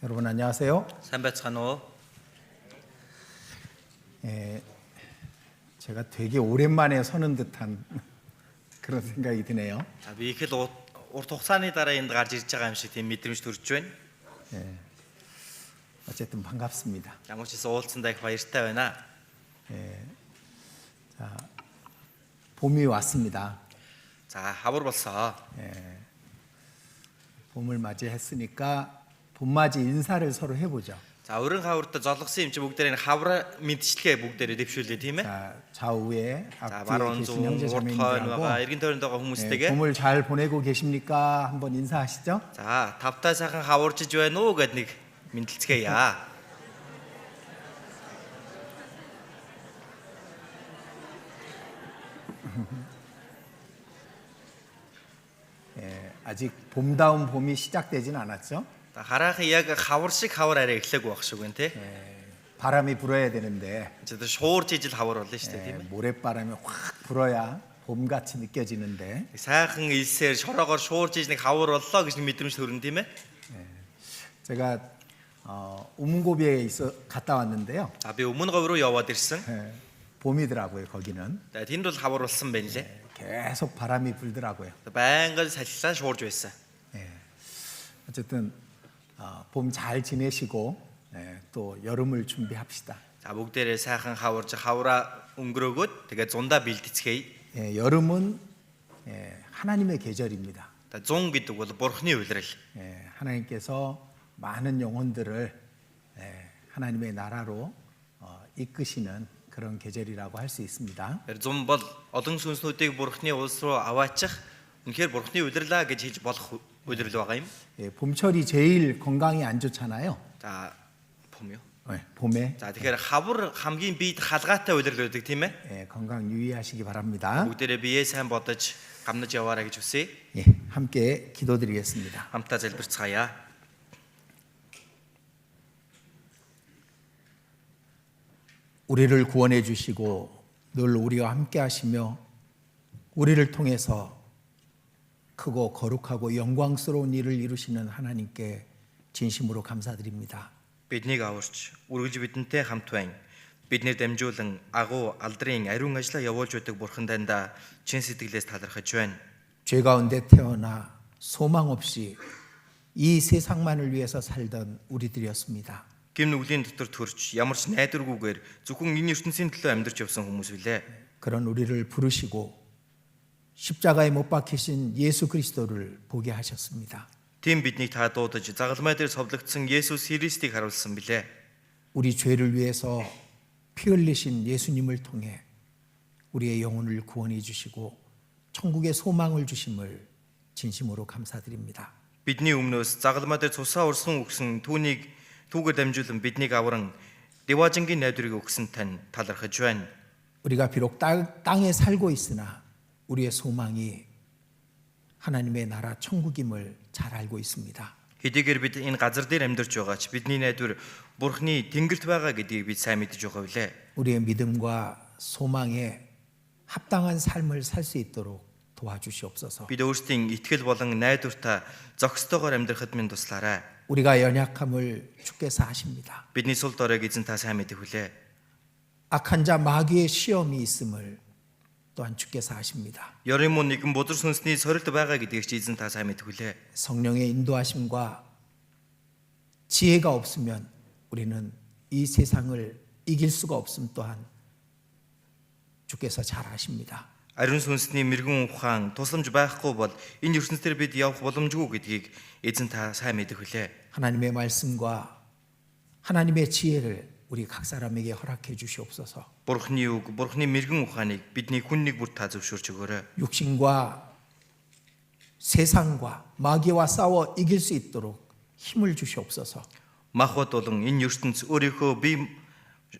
여러분 안녕하세요. сайн байцгаана уу? 제가 되게 오랜만에 서는 듯한 그런 생각이 드네요. За би их л урт хугацааны дараа энд гарч ирж байгаа юм шиг тийм мэдрэмж төрж байна. 어쨌든 반갑습니다. Ямар ч гэсэн уулзсандаа их баяртай байна. 봄이 왔습니다. За хавар болсоо. 봄을 맞이했으니까 봄맞이 인사를 서로 해보죠. За өрөн хаварт золгосон юм чи бүгдээрээ хавар мэдчилгээ бүгдээрээ дэвшүүлээ тийм ээ. 자, 좌우에 За 앞뒤에 баруун 계신 зүүн 형제 урд хойно байгаа 자매님들하고 эргэн тойронд байгаа хүмүүстэйгээ 봄을 잘 보내고 계십니까? 한번 인사하시죠. за тавтай сайхан хаварчиж байна уу гэд нэг мэдлцгээе. 아직 봄다운 봄이 시작되진 않았죠. Хараахан яг хавар шиг хавар арай эхлэхгүй байх шиг байна тий. 바람이 불어야 되는데 Чи шуурж ижил хавар болно шүү дээ тийм ээ. 모래바람이 확 불어야 봄같이 느껴지는데 Сайхан илсээр шороогоор шуурж иж нэг хавар боллоо гэж мэдрэмж төрөн тийм ээ. 제가 우문고비에 갔다 왔는데요. За би өмнө говь руу яваад ирсэн. 봄이더라고요 거기는. За тэнд бол хавар болсон байна лээ. 계속 바람이 불더라고요. Байнгын салхилаа шуурж байсан. 어쨌든 봄 잘 지내시고 또 여름을 준비합시다. За бүгдээрээ сайхан хаварж хавраа өнгөрөөгөөд тэгээ зундаа бэлдэцгээе. 여름은 하나님의 계절입니다. 100 гэдэг бол Бурхны улирал. 하나님께서 많은 영혼들을 하나님의 나라로 이끄시는 그런 계절이라고 할 수 있습니다. 100 бол олон сүнснүүдийг Бурхны улс руу аваачих үнэхээр Бурхны улирлаа гэж хэлж болох улирал байгаа юм. 봄철이 제일 건강이 안 좋잖아요. За 봄이요. 봄에. За тэгэхээр хавар хамгийн биед халгаатай улирал байдаг тийм ээ. 건강 유의하시기 바랍니다. бүгдээрээ биеэ сайн бодож гамнаж яваарай гэж хүсье. 함께 기도드리겠습니다. Хамтаа залбирцгаая. 우리를 구원해 주시고 늘 우리와 함께 하시며 우리를 통해서 크고 거룩하고 영광스러운 일을 이루시는 하나님께 진심으로 감사드립니다. Биднийг аварч, үргэлж бидэнтэй хамт байна. Биднэр дамжуулан агуу алдрын ариун ажлаа явуулж байдаг Бурхан таньда чин сэтгэлээс талархаж байна. 죄 가운데 태어나 소망 없이 이 세상만을 위해서 살던 우리들이었습니다. Гим нүглийн дотор төрж ямар ч найдваргүйгээр зөвхөн энэ ертөнцийн төлөө амьдарч явсан хүмүүс билээ. 그런 우리를 부르시고 십자가에 못 박히신 예수 그리스도를 보게 하셨습니다. Тийм биднийг та дуудаж загалмай дээр совлогдсон Есүс Христийг харуулсан билээ. 우리 죄를 위해서 피 흘리신 예수님을 통해 우리의 영혼을 구원해 주시고 천국의 소망을 주심을 진심으로 감사드립니다. Бидний өмнөөс загалмай дээр цусаа урсан өгсөн түүгээр дамжуулан биднийг авран дэважингийн найдварыг өгсөн тань талархаж байна. 우리가 비록 땅에 살고 있으나 우리의 소망이 하나님의 나라 천국임을 잘 알고 있습니다. Хэдийгээр бид энэ газар дээр амьдарч байгаа ч бидний найдвар Бурхны тэнгэрт байгаа гэдгийг бид сайн мэдж байгаа билээ. 우리의 믿음과 소망에 합당한 삶을 살 수 있도록 도와주시옵소서. Бид өөрсдийн итгэл болон найдвартай зохистойгоор амьдрахад минь туслаарай. 우리가 연약함을 주께서 아십니다. Бидний сул доройг эзэн та сайн мэдэх хүлээ. 악한 자 마귀의 시험이 있음을 또한 주께서 아십니다. Ёрын мөн нэгэн бузар сүнсний сорилт байгаа гэдгийг ч эзэн та сайн мэдэх хүлээ. 성령의 인도하심과 지혜가 없으면 우리는 이 세상을 이길 수가 없음 또한 주께서 잘 아십니다. Ариун сүнсний мэрэгэн ухаан тусламж байхгүй бол энэ ертөнцийн бид явах боломжгүй гэдгийг эзэн та сайн мэдэх хүлээ. 하나님의 말씀과 하나님의 지혜를 우리 각 사람에게 허락해 주시옵소서. Бурхны үг, Бурхны мэрэгэн ухааныг бидний хүн нэг бүр та зөвшөөрч өгөөрэй. 육신과 세상과 마귀와 싸워 이길 수 있도록 힘을 주시옵소서. Махбод болон энэ ертөнц өөрийнхөө бие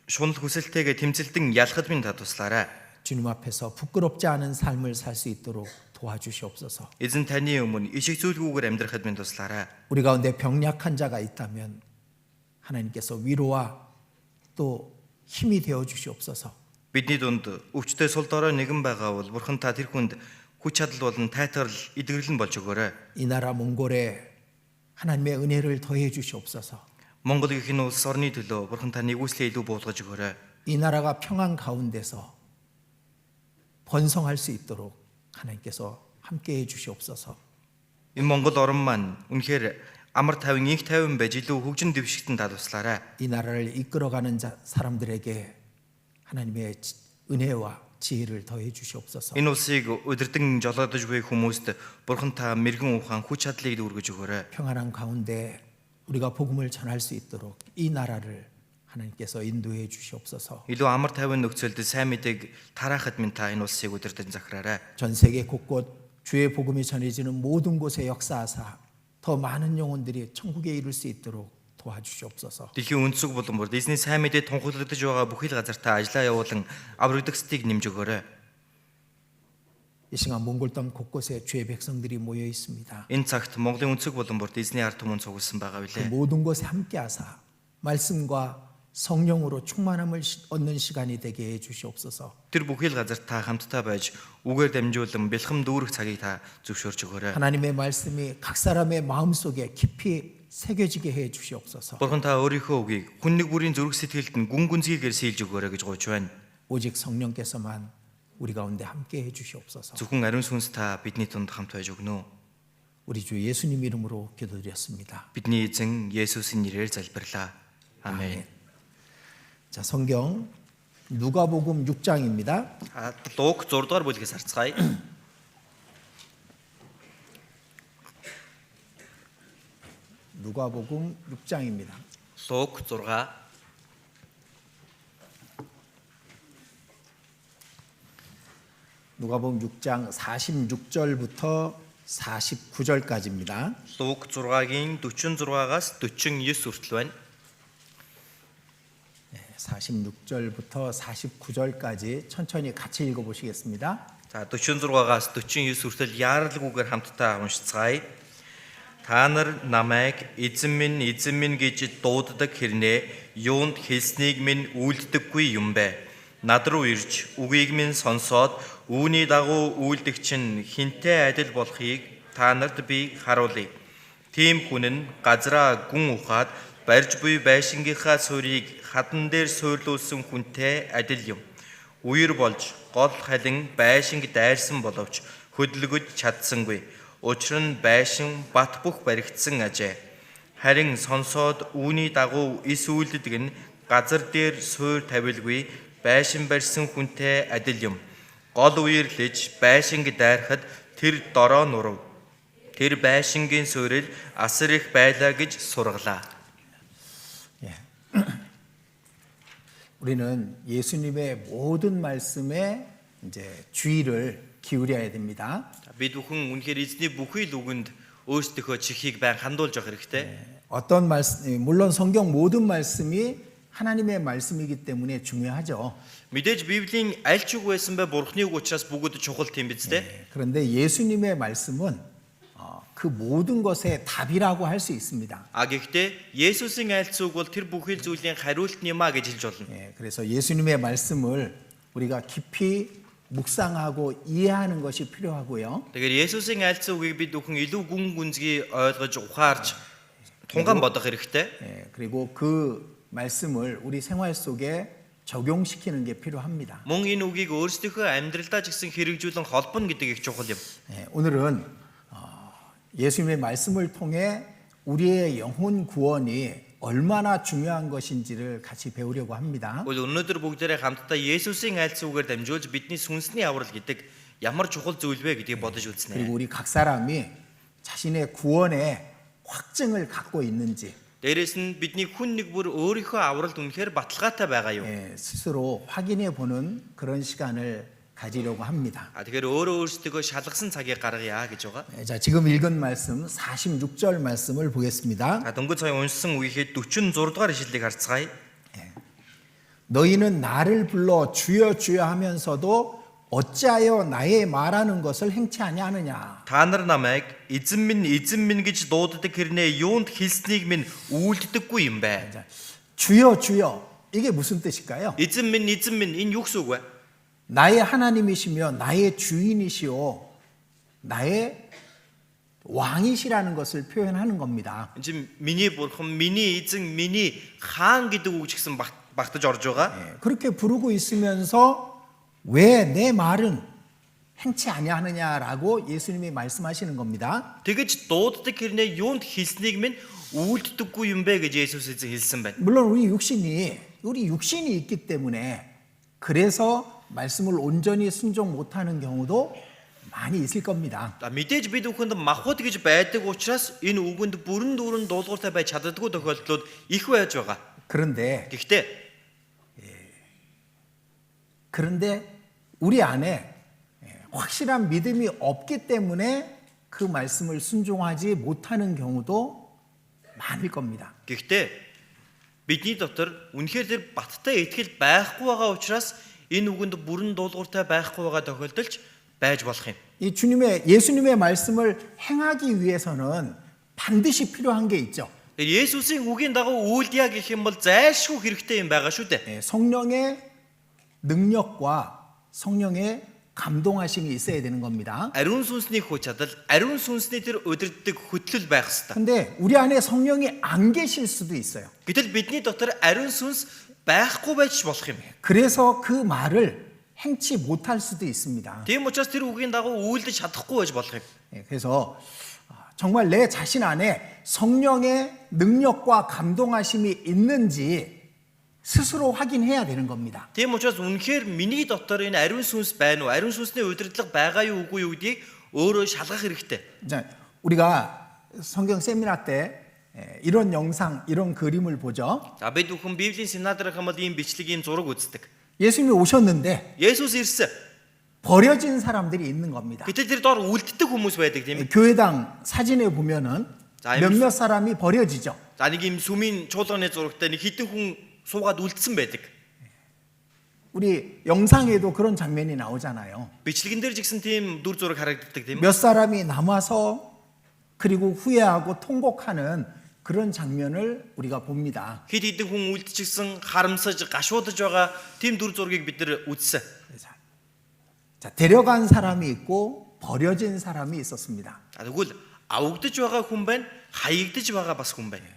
шунал хүсэлтэйгээ тэмцэлтэн ялахад минь та туслаарай. 주님 앞에서 부끄럽지 않은 삶을 살 수 있도록 도와주시옵소서. Эзэн таны өмнө ишиг зүйлгүйгээр амьдрахад минь туслаарай. 우리 가운데 병약한 자가 있다면 하나님께서 위로와 또 힘이 되어 주시옵소서. Бидний дунд өвчтөй сул дорой нэгэн байгаа бол Бурхан та тэр хүнд хүч чадал болон тайтгарл идэвхрэл нь болж өгөөрэй. 이 나라 몽골에 하나님의 은혜를 더해 주시옵소서. Монголыг хэн улс орны төлөө бурхан та нэгүслээ илүү буулгаж өгөөрэй. 이 나라가 평안 가운데서 번성할 수 있도록 하나님께서 함께해 주시옵소서. Энэ Монгол орн маань үнэхээр амар тайван инх тайван байж илүү хөгжин дэвшигтэн туслаарай. 이 나라를 이끌어가는 사람들에게 하나님의 은혜와 지혜를 더해 주시옵소서. Энэ улсыг удирдан жолоодож буй хүмүүст бурхан та мэрэгэн ухаан хүч чадлыг дүүргэж өгөөрэй. 평안한 가운데 우리가 복음을 전할 수 있도록 이 나라를 하나님께서 인도해 주시옵소서. Илүү амар тайван нөхцөлд сайн мэдээг тараахад минь та энэ улсыг удирдан захираарай. 전 세계 곳곳 주의 복음이 전해지는 모든 곳에 역사하사 더 많은 영혼들이 천국에 이룰 수 있도록 도와주시옵소서. Дэлхийн өнцөг болон бүр эзний сайн мэдээ тунхаглагдж байгаа бүхий л газар та ажиллаа явуулан аврагдахстыг нэмж өгөөрэй. 이 시간 몽골 땅 곳곳에 주의 백성들이 모여 있습니다. Энэ цагт Монголын өнцөг болон бүр эзний ард түмэн цугласан байгаа 그 билээ. 모든 곳에 함께하사 말씀과 성령으로 충만함을 얻는 시간이 되게 해 주시옵소서. Тэр бүхий л газар та хамтдаа байж үгээр дамжуулан бэлхэм дүүрэх цагийг та зөвшөөрч өгөөрэй. 하나님의 말씀이 각 사람의 마음속에 깊이 새겨지게 해 주시옵소서. Бурхан та өөрийнхөө үгийг хүн нэг бүрийн зүрх сэтгэлд нь гүн гүнзгийгээр сийлж өгөөрэй гэж гуйж байна. 오직 성령께서만 우리 가운데 함께 해 주시옵소서. Зөвхөн ариун сүнс та бидний тунд хамт байж өгнө. 우리 주 예수님 이름으로 기도드렸습니다. Бидний эзэн Есүсийн нэрээр залбирлаа. 아멘. 자, 성경 누가복음 6장입니다. Луг 6 дугаар бүлгээс харцгаая. 누가복음 6장입니다. Луг 6. 누가복음 6장 46절부터 49절까지입니다. Луг 6-гийн 46-аас 49 хүртэл байна. 46절부터 49절까지 천천히 같이 읽어보시겠습니다. За 46-аас 49 хүртэл яаралгүйгээр хамтдаа уншицгаая. Та нар намайг эзэн минь гэж дууддаг хэрнээ юунд хэлснийг минь үйлддэггүй юм бэ? Над руу ирж үгийг минь сонсоод үүний дагуу үйлдэх чинь хинтээ адил болохыг та нарт би харуулъя. Тийм хүн нь газраа гүн ухаад барьж буй байшингийнхаа суурийг хадан дээр суйрлуулсан хүнтэй адил юм. Үер болж гол халин байшинг дайрсан боловч хөдөлгөж чадсангүй. Учир нь байшин бат бөх баригдсан ажээ. Харин сонсоод үүний дагуу ис үйлддэг нь газар дээр суур тавилгүй байшин барьсан хүнтэй адил юм. Гол үерлэж байшинг дайрахад тэр дороо нурав. Тэр байшингийн суурил асар их байлаа гэж сургалаа. 우리는 예수님의 모든 말씀에 이제 주의를 기울여야 됩니다. Бид бүхэн үнэхээр эзний бүхий л үгэнд өөрсдийнхөө чихийг байн хандуулж явах хэрэгтэй. 어떤 말씀, 물론 성경 모든 말씀이 하나님의 말씀이기 때문에 중요하죠. Мэдээж Библийн аль ч үг байсан бай Бурхны үг учраас бүгд чухал тийм биз дээ. 그런데 예수님의 말씀은 그 모든 것의 답이라고 할 수 있습니다. Гэхдээ Есүсийн айлц үг бол тэр бүхий л зүйлийн хариулт юм а гэж хэлж болно. 그래서 예수님의 말씀을 우리가 깊이 묵상하고 이해하는 것이 필요하고요. Тэгэхээр Есүсийн айлц үгийг бид бүхэн илүү гүн гүнзгий ойлгож ухаарч тунгаан бодох хэрэгтэй. 그리고 그 말씀을 우리 생활 속에 적용시키는 게 필요합니다. Мөн энэ үгийг өөрсдийнхөө амьдралдаа ч гэсэн хэрэгжүүлэн холбоно гэдэг их чухал юм. 오늘은 예수님의 말씀을 통해 우리의 영혼 구원이 얼마나 중요한 것인지를 같이 배우려고 합니다. Өнөөдөр бүгдээрээ хамтдаа Есүсийн айлц үгээр дамжуулж бидний сүнсний аврал гэдэг ямар чухал зүйл вэ гэдгийг бодож үзнэ. 그리고 우리 각 사람이 자신의 구원의 확증을 갖고 있는지 Дээрээс нь бидний хүн нэг бүр өөрийнхөө авралд үнэхээр баталгаатай байгаа юу? 스스로 확인해 보는 그런 시간을 가지려고 합니다. Тэгэхээр өөрөө өөрсдөө шалгасан цагийг гаргая гэж байгаа. 자, 지금 읽은 말씀 46절 말씀을 보겠습니다. Дөнгөж сая уншсан үеийнхээ 46 дугаар ишлэлийг харцгаая. 너희는 나를 불러 주여 주여 하면서도 어찌하여 나의 말하는 것을 행치 아니하느냐. Та нар намайг эзэн минь гэж дууддаг хэрнээ юунд хэлснийг минь үйлддэггүй юм бэ? 주여 주여 이게 무슨 뜻일까요? эзэн минь энэ юу гэсэн үг вэ? 나의 하나님이시며 나의 주인이시오 나의 왕이시라는 것을 표현하는 겁니다. 지금 миний бурхан, миний эзэн, миний хаан гэдэг үг ч гэсэн багтаж орж байгаа. 예, 그렇게 부르고 있으면서 왜 내 말은 행치 아니하느냐라고 예수님이 말씀하시는 겁니다. Тэгэж дууддаг хэрнээ юунд хэлснийг минь үйлддэггүй юм бэ гэж Есүс эзэн хэлсэн байна. 물론 우리 육신이 있기 때문에 그래서 말씀을 온전히 순종 못하는 경우도 많이 있을 겁니다. Мэдээж бид бүхэнд махбод гэж байдаг учраас энэ үгэнд бүрэн дүүрэн дуулууртай байж чаддаггүй тохиолдлууд их байж байгаа. 그런데 우리 안에 확실한 믿음이 없기 때문에 그 말씀을 순종하지 못하는 경우도 많을 겁니다. Гэхдээ бидний дотор үнэхээр тэр баттай итгэл байхгүй байгаа учраас энэ үгэнд бүрэн дуулууртай байхгүй байгаа тохиолдолч байж болох юм. 이 예수님의 말씀을 행하기 위해서는 반드시 필요한 게 있죠. Есүсийн үгийн дагуу үйлдья гэх юм бол зайлшгүй хэрэгтэй юм байгаа шүү дээ. 예, 성령의 능력과 성령의 감동하심이 있어야 되는 겁니다. Ариун сүнсний хүч чадал, ариун сүнсний тэр удирддаг хөтлөл байх ёстой. 근데 우리 안에 성령이 안 계실 수도 있어요. Гэтэл бидний дотор ариун сүнс байхгүй байж болох юм. 그래서 그 말을 행치 못할 수도 있습니다. Тийм учраас тэр үгийн дагуу үйлдэж чадахгүй байж болох юм. 예, 그래서 정말 내 자신 안에 성령의 능력과 감동하심이 있는지 스스로 확인해야 되는 겁니다. Тийм учраас үнэхээр миний дотор энэ ариун сүнс байна уу? Ариун сүнсний удирдлага байгаа юу үгүй юу гэдгийг өөрөө шалгах хэрэгтэй. 자, 우리가 성경 세미나 때 이런 영상, 이런 그림을 보죠. За бид бүхэн Библийн семинараар хамт ийм бичлэг, ийм зураг үздэг. 예수님이 오셨는데 Есүс ирсэн. 버려진 사람들이 있는 겁니다. Гэтэл тэр доор үлддэг хүмүүс байдаг тийм ээ. 교회당 사진에 보면은 몇몇 사람이 버려지죠. За нэг ийм сүмийн чуулганы зурагтай нэг хитэн хүн суугаад үлдсэн байдаг. 우리 영상에도 그런 장면이 나오잖아요. Бичлэгэн дээр ч гэсэн тийм дүр зураг харагддаг тийм ээ. 몇 사람이 남아서 그리고 후회하고 통곡하는 그런 장면을 우리가 봅니다. Хэд хэдэн хүн үлдчихсэн, харамсаж, гашуудж байгаа тийм дүр зургийг бид нар үзсэн. 자, 데려간 사람이 있고 버려진 사람이 있었습니다. Тэгвэл авагдж байгаа хүн байна, хаягдж байгаа бас хүн байна.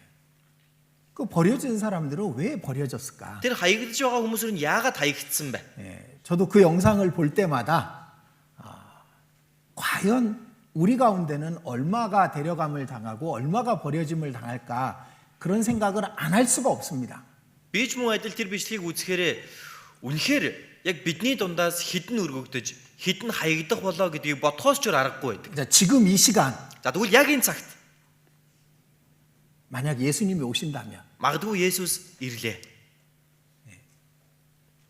그 버려진 사람들은 왜 버려졌을까? Тэр хаягдж байгаа хүмүүс은 яагаад хаягдсан бэ? 저도 그 영상을 볼 때마다 과연 우리 가운데는 얼마가 데려감을 당하고 얼마가 버려짐을 당할까 그런 생각을 안 할 수가 없습니다. Би ч мөн адил тэр бичлэгийг үзэхээр үнэхээр яг бидний дундаас хідэн өргөгдөж, хідэн хаягдах болоо гэдгийг бодхоос ч аргагүй байдаг. 자, 지금 이 시간 За тэгвэл яг энэ цагт 만약 예수님이 오신다면 магадгүй Есүс ирлээ.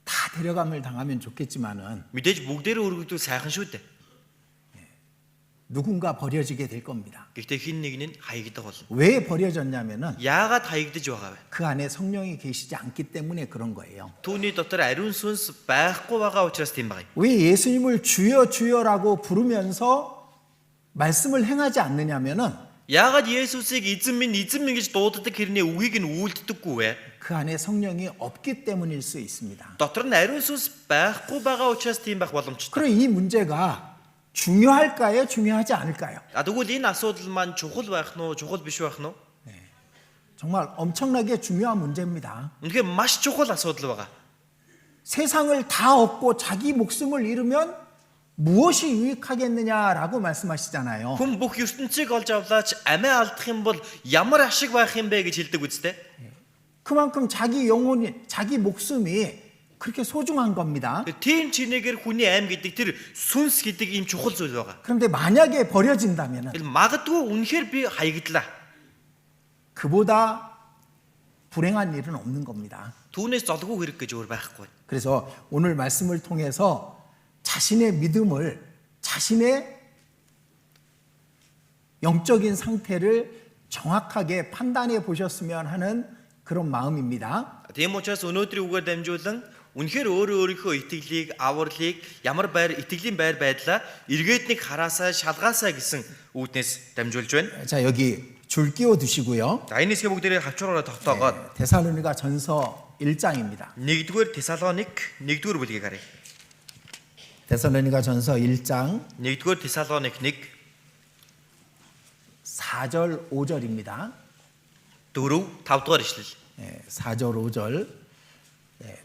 다 데려감을 당하면 좋겠지만은 Мэдээж бүгдээрээ өргөгдвөл сайхан шүү дээ. 누군가 버려지게 될 겁니다. Гэхдээ хин нэг нь хаягдах болно. 왜 버려졌냐면은 Яагаад хаягдж байгаа вэ? 그 안에 성령이 계시지 않기 때문에 그런 거예요. Түүний дотор ариун сүнс байхгүй байгаа учраас тийм байгаа юм. 왜 예수님을 주여 주여라고 부르면서 말씀을 행하지 않느냐면은 Яагаад Есүсийг эзэн минь гэж дууддаг хэрнээ үгийг нь үйлддэггүй вэ? 그 안에 성령이 없기 때문일 수 있습니다. Дотор нь ариун сүнс байхгүй байгаа учраас тийм байх боломжтой. 그럼 이 문제가 중요할까요? 중요하지 않을까요? Тэгвэл энэ асуудал маань чухал байх нь уу, чухал биш байх нь уу? 정말 엄청나게 중요한 문제입니다. Үнэхээр маш чухал асуудал байгаа. 세상을 다 얻고 자기 목숨을 잃으면 무엇이 유익하겠느냐라고 말씀하시잖아요. Хүн бүх ертөнцийг олж авлаач амиа алдах юм бол ямар ашиг байх юм бэ гэж хэлдэг үстэй. 그만큼 자기 영혼이, 자기 목숨이 그렇게 소중한 겁니다. Тийм чинээгээр хүний аим гэдэг тэр сүнс гэдэг ийм чухал зүйл байгаа. 그런데 만약에 버려진다면 Магадгүй үнэхээр би хаягдлаа. 그보다 불행한 일은 없는 겁니다. Түүнээс золгүй хэрэг гэж өөр байхгүй. 그래서 오늘 말씀을 통해서 자신의 믿음을, 자신의 영적인 상태를 정확하게 판단해 보셨으면 하는 그런 마음입니다. Тийм учраас өнөөдрийн үгээр дамжуулан үнэхээр өөрийнхөө итгэлийг, авралыг ямар итгэлийн байр байдлаа эргээд нэг хараасаа, шалгаасаа гэсэн үүднээс дамжуулж байна. 자, 여기 줄 끼워 두시고요. За энэ хэсгээ бүгдээрээ хавчраараа тогтоогоод 데살로니가 전서 1장입니다. 1-р Тесалоник 1-р бүлгийг харъя. 데살로니가 전서 1장 1-р Тесалоник 1 4절, 5절입니다. 4, 5дугаар ишлэл. 4절, 5절.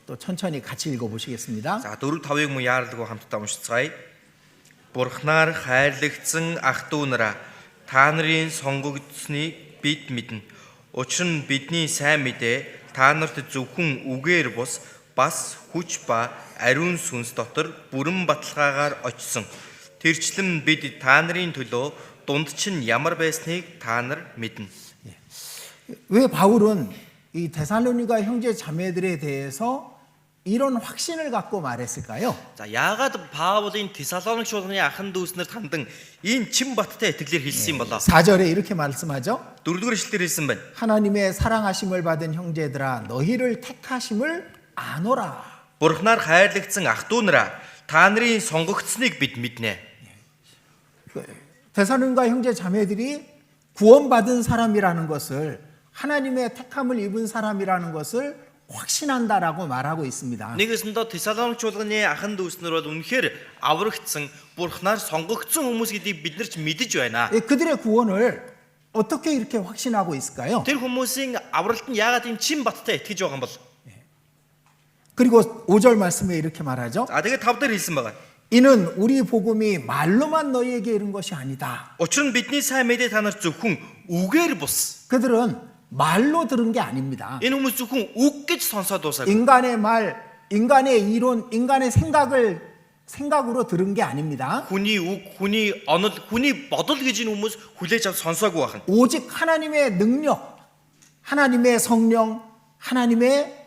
또 천천히 같이 읽어보시겠습니다. За 4, 5-ыг мөн яаралгүй хамтдаа уншицгаая. Бурхнаар хайрлагдсан ах トゥ нараа та нарын сонгогдсныг бид мэднэ. Учир нь бидний сайн мэдээ та нарт зөвхөн үгээр бус бас хүч ба ариун сүнс дотор бүрэн баталгаагаар очсон. Тэрчлэн бид та нарын төлөө дунд чинь ямар байсныг та нар мэднэ. 왜 바울은 이 데살로니가 형제 자매들에 대해서 이런 확신을 갖고 말했을까요? За яагаад Паулын Тесалоник чуулганы ахын дүүснэрт хандан ийм чин баттай итгэлээр хэлсэн юм болоо? 4절에 이렇게 말씀하죠. 4-р ишлэлээр хэлсэн байна. 하나님의 사랑하심을 받은 형제들아 너희를 택하심을 아노라. Бурхнаар хайрлагдсан ах トゥ нараа та нарын сонгогдсныг бид мэднэ. 데살로니가 형제 자매들이 구원받은 사람이라는 것을 하나님의 택함을 입은 사람이라는 것을 확신한다라고 말하고 있습니다. Нэгэсэндээ Тесалоник чуулганы ахын дүүснэр бол үнэхээр аврагдсан Бурхнаар сонгогдсон хүмүүс гэдгийг бид нар ч мэдэж байна. 그들의 구원을 어떻게 이렇게 확신하고 있을까요? Тэр хүмүүсийн авралт нь яагаад ийм чин баттай итгэж байгаа юм бол? 그리고 5절 말씀에 이렇게 말하죠. За тэгээд 5 дээр хэлсэн байгаа. 이는 우리 복음이 말로만 너희에게 이른 것이 아니다. Учир нь бидний сайн мэдээ та нар зөвхөн үгээр бус. 그들은 말로 들은 게 아닙니다. Энэ хүмүүс зөвхөн үг гэж сонсоод дуусаагүй. 인간의 말, 인간의 이론, 인간의 생각으로 들은 게 아닙니다. Хүний үг, хүний онол, хүний бодол гэж энэ хүмүүс хүлээж авч сонсоогүй байна. 오직 하나님의 능력, 하나님의 성령, 하나님의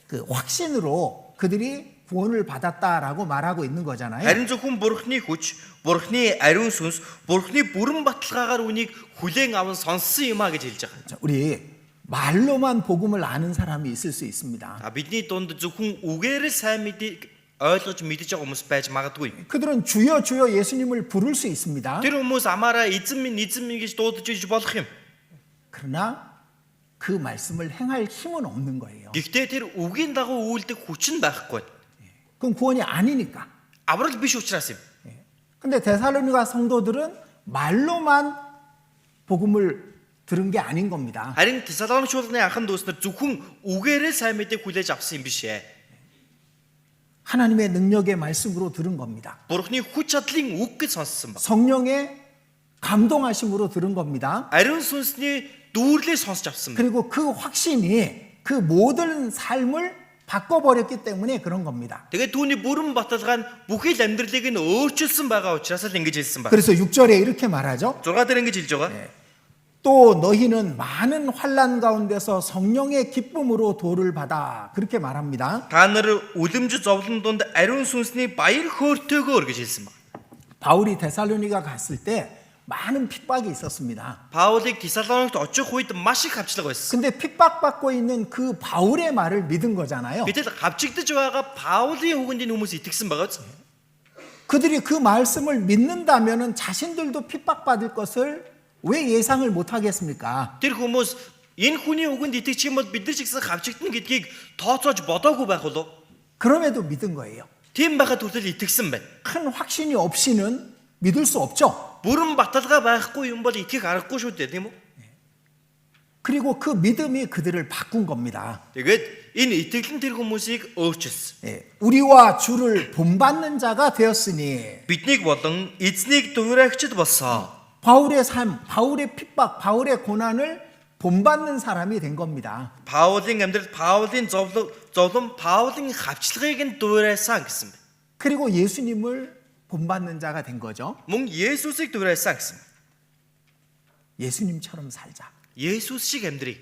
그 확신으로 그들이 구원을 받았다라고 말하고 있는 거잖아요. Харин зөвхөн Бурхны хүч, Бурхны ариун сүнс, Бурхны бүрэн баталгаагаар үнийг хүлээн аван сонссон юм а гэж хэлж байгаа. 자, 우리 말로만 복음을 아는 사람이 있을 수 있습니다. Бидний дунд зөвхөн үгээр сайн мэдээ ойлгож мэдэж байгаа хүмүүс байж магадгүй. 그들은 주여 주여 예수님을 부를 수 있습니다. Тэр хүмүүс амаараа эзэн минь гэж дуудаж иж болох юм. 그러나 그 말씀을 행할 힘은 없는 거예요. Гэхдээ тэр үгийн дагуу үйлдэх хүч нь байхгүй. 그건 구원이 아니니까. Аврал биш учраас юм. 근데 데살로니가 성도들은 말로만 복음을 들은 게 아닌 겁니다. Харин Тесалоник чуулганы анхан дүүснэр зөвхөн үгээрээ сайн мэдээг хүлээж авсан юм биш ээ. 하나님의 능력의 말씀으로 들은 겁니다. Бурхны хүч чадлын үг гэж сонссон ба. 성령의 감동하심으로 들은 겁니다. Ариун сүнсний дүүрлээ сонсч авсан ба. 그리고 그 확신이 그 모든 삶을 바꿔버렸기 때문에 그런 겁니다. Тэгээд түүний бүрэн баталгаа нь бүхий л амьдралыг нь өөрчилсөн байгаа учраас л ингэж хэлсэн ба. 그래서 6절에 이렇게 말하죠. 6 дээр ингэж хэлж байгаа. 또 너희는 많은 환난 가운데서 성령의 기쁨으로 도를 받아 그렇게 말합니다. Та нар үлэмж зовлон донд ариун сүнсний баяр хөөртэйгөөр гэж хэлсэн ба. 바울이 데살로니가 갔을 때 많은 핍박이 있었습니다. Паулыг Тесалоникт очих үед маш их хавчлага байсан. 근데 핍박받고 있는 그 바울의 말을 믿은 거잖아요. Гэтэл хавчигдж байгаа Паулийн үгэнд энэ хүмүүс итгэсэн байгаа биз? 그들이 그 말씀을 믿는다면은 자신들도 핍박받을 것을 왜 예상을 못 하겠습니까? Тэр хүмүүс энэ хүний үгэнд итгэж юм бол бид нар ч гэсэн хавчигдана гэдгийг тооцоож бодоогүй байх болов. 그럼에도 믿은 거예요. Тийм байхад хүртэл итгэсэн байна. 큰 확신이 없이는 믿을 수 없죠. Бүрэн баталгаа байхгүй юм бол итгэх аргагүй шүү дээ, тийм үү? 그리고 그 믿음이 그들을 바꾼 겁니다. Тэгээд энэ итгэл нь тэр хүмүүсийг өөрчилсөн. 우리와 주를 본받는 자가 되었으니 Биднийг болон эзнийг дуурайгчд болсон. 바울의 삶, 바울의 핍박, 바울의 고난을 본받는 사람이 된 겁니다. Паулийн амьдрал, Паулийн зовлон, Паулийн хавчлагыг нь дуурайсан гэсэн байна. 그리고 예수님을 본받는 자가 된 거죠. Мөн Есүсийг дуурайсан гэсэн. 예수님처럼 살자. Есүс шиг амьдрий.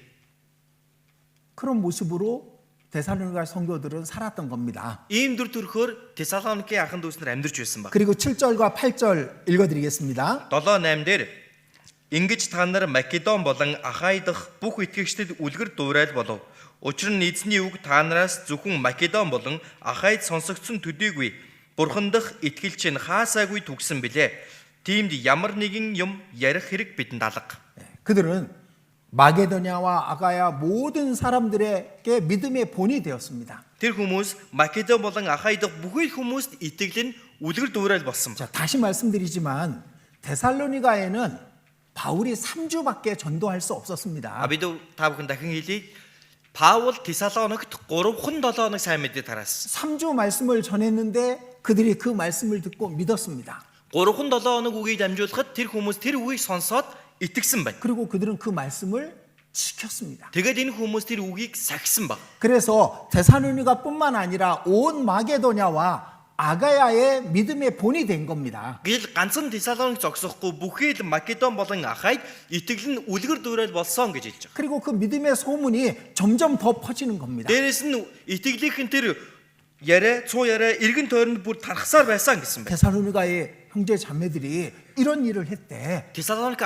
그런 모습으로 데살로니가 성도들은 살았던 겁니다. Ийм дүр төрхөөр Тесалоникийн анхан дүүснэр амьдарч байсан баг. 그리고 7절과 8절 읽어드리겠습니다. 7-8 дээр ингэж та нар Македон болон Ахай дахь бүх итгэгчдэд үлгэр дуурайл болов. Учир нь эзний үг та нараас зөвхөн Македон болон Ахайд сонсогдсон төдийгүй Бурхан дахь итгэл чинь хаасаагүй түгсэн билээ. Тиймд ямар нэгэн юм ярих хэрэг бидэнд алга. 그들은 마게도냐와 아가야 모든 사람들에게 믿음의 본이 되었습니다. Тэр хүмүүс Македон болон Ахай дахь бүхий хүмүүст итгэл нь үлгэр дуурайл болсон. 자, 다시 말씀드리지만 데살로니가에는 바울이 3주밖에 전도할 수 없었습니다. Бид та бүхэн дахин хэлье. Паул Тесалоникт 3-7 хоног сайн мэдээ тараасан. 3주 말씀을 전했는데 그들이 그 말씀을 듣고 믿었습니다. 3-7 хоног үгийг дамжуулахад тэр хүмүүс тэр үгийг сонсоод итгэсэн байна. 그리고 그들은 그 말씀을 지켰습니다. Тэгээд энэ хүмүүс тэр үгийг сахисан баг. 그래서 데살로니가뿐만 아니라 온 마게도냐와 아가야의 믿음의 본이 된 겁니다. Гэл ганцхан Тесалоник зогсохгүй бүхий л Македон болон Ахайд итгэл нь үлгэр дуурайл болсон гэж хэлж байгаа. 그리고 그 믿음의 소문이 점점 더 퍼지는 겁니다. Дээрээс нь итгэлийнхэн тэр яриа, цуу яриа эргэн тойронд бүр тархсаар байсан гэсэн байна. 데살로니가의 형제 자매들이 이런 일을 했대. Тесалоник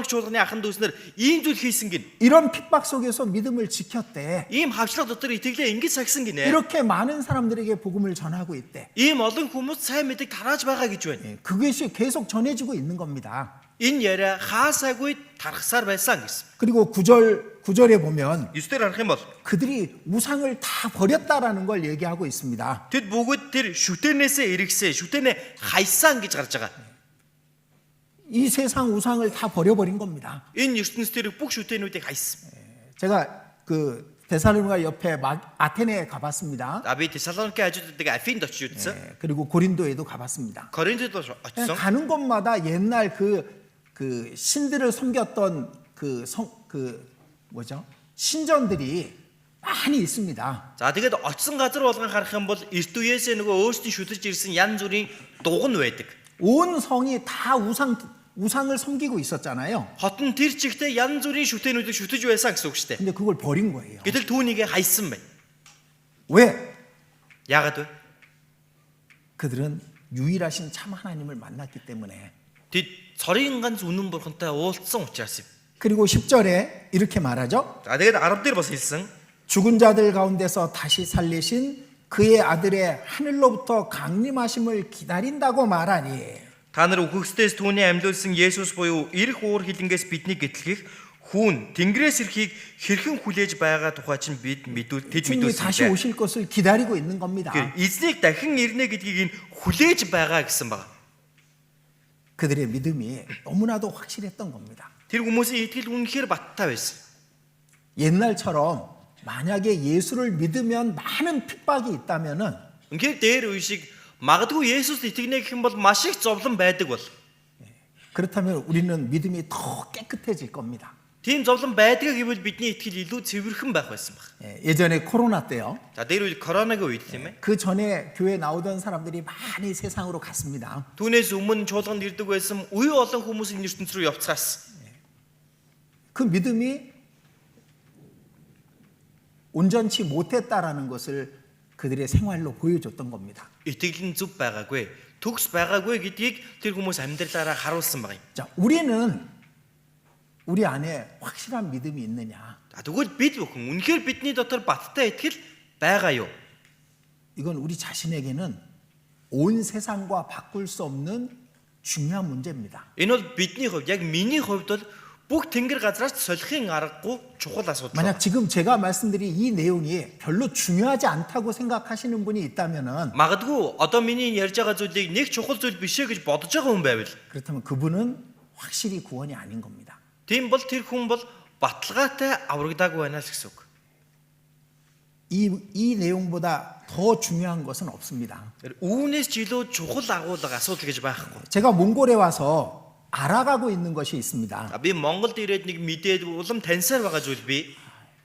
чуулганы ахын дүүснэр ийм зүйл хийсэн гин. 이런 핍박 속에서 믿음을 지켰대. Ийм хавчлага дотор итгэлээ ингэж сахисан гинэ. 이렇게 많은 사람들에게 복음을 전하고 있대. Ийм олон хүмүүс сайн мэдээг тарааж байгаа гэж байна. 그것이 계속 전해지고 있는 겁니다. Энэ яриа хаасаагүй тархсаар байсан гэсэн. 그리고 9절에 보면 9-ээр харах юм бол 그들이 우상을 다 버렸다라는 걸 얘기하고 있습니다. тэд бүгд тэр шүтэнээсээ эргэсэн, шүтэнээ хайсан гэж гарч байгаа. 이 세상 우상을 다 버려버린 겁니다. Энэ ертөнцийн тэр бүх шүтэнүүдийг хайсан. 제가 그 데살로니가 옆에 아테네에 가봤습니다. Би Тесалоникийн хажууддаг Афинд очиж үзсэн. 그리고 고린도에도 가봤습니다. Коринтод очсон. 가는 곳마다 옛날 그 신들을 섬겼던 신전들이 많이 있습니다. За тэгээд очсон газар болгон харах юм бол эрт үеэсээ нөгөө өөрсдийн шүтэж ирсэн янз бүрийн дуган байдаг. 온 성이 다 우상을 섬기고 있었잖아요. Хот нь тэр чигтээ янз бүрийн шүтэнүүдийг шүтэж байсан гэсэн үг шүү дээ. 근데 그걸 버린 거예요. Гэтэл түүнийг хайсан байна. 왜? Яагаад вэ? 그들은 유일하신 참 하나님을 만났기 때문에. Тэд цорын ганц үнэн бурхантай уулзсан учраас юм. 그리고 10절에 이렇게 말하죠. За тэгээд 10 дээр бас хэлсэн. 죽은 자들 가운데서 다시 살리신 그의 아들의 하늘로부터 강림하심을 기다린다고 말하니. Та нар үхэгсдээс түүний амьлуулсан Есүс буюу эрх уур хилэнгээс биднийг гэтлэх хүүн Тэнгэрээс ирэхийг хэрхэн хүлээж байгаа тухай чинь бид тэд 주님이 다시 мэдүүлсэн. 오실 것을 기다리고 있는 겁니다. Эзнийг дахин ирнэ гэдгийг нь хүлээж байгаа гэсэн байна. 그들의 믿음이 너무나도 확실했던 겁니다. Тэр хүмүүсийн итгэл үнэхээр баттай байсан. 옛날처럼 만약에 예수를 믿으면 많은 핍박이 있다면은 Үнэхээр дээр үе шиг магадгүй Есүс итгэнэ гэх юм бол маш их зовлон байдаг бол. 그렇다면 우리는 믿음이 더 깨끗해질 겁니다. Тийм зовлон байдгаа гэвэл бидний итгэл илүү цэвэрхэн байх байсан баг. 예전에 코로나 때요. За дээр үе коронавигийн үед тийм ээ. 그 전에 교회 나오던 사람들이 많이 세상으로 갔습니다. Түүнээс өмнө чуулганд ирдэг байсан үе олон хүмүүс энэ ертөнц рүү явцгаасан. 그 믿음이 온전치 못했다라는 것을 그들의 생활로 보여줬던 겁니다. Итгэл нь зөв байгаагүй, төгс байгаагүй гэдгийг тэр хүмүүс амьдралаараа харуулсан байна. 자, 우리는 우리 안에 확실한 믿음이 있느냐? За тэгвэл бид бүхэн үнэхээр бидний дотор баттай итгэл байгаа юу? 이건 우리 자신에게는 온 세상과 바꿀 수 없는 중요한 문제입니다. Энэ бол бидний хувьд яг миний хувьд бол бүх тэнгэр газраас солихын аргагүй чухал асуудал. 만약 지금 제가 말씀드린 이 내용이 별로 중요하지 않다고 생각하시는 분이 있다면은 Магадгүй одоо миний ярьж байгаа зүйлийг нэг чухал зүйл биш ээ гэж бодож байгаа хүн байвал 그렇다면 그분은 확실히 구원이 아닌 겁니다. тийм бол тэр хүн бол баталгаатай аврагдаагүй байна л гэсэн үг. 이 내용보다 더 중요한 것은 없습니다. Үүнээс ч илүү чухал агуулга асуудал гэж байхгүй. 제가 몽골에 와서 알아가고 있는 것이 있습니다. Би Монголд ирээд нэг мэдээд улам таньсаар байгаа зүйл би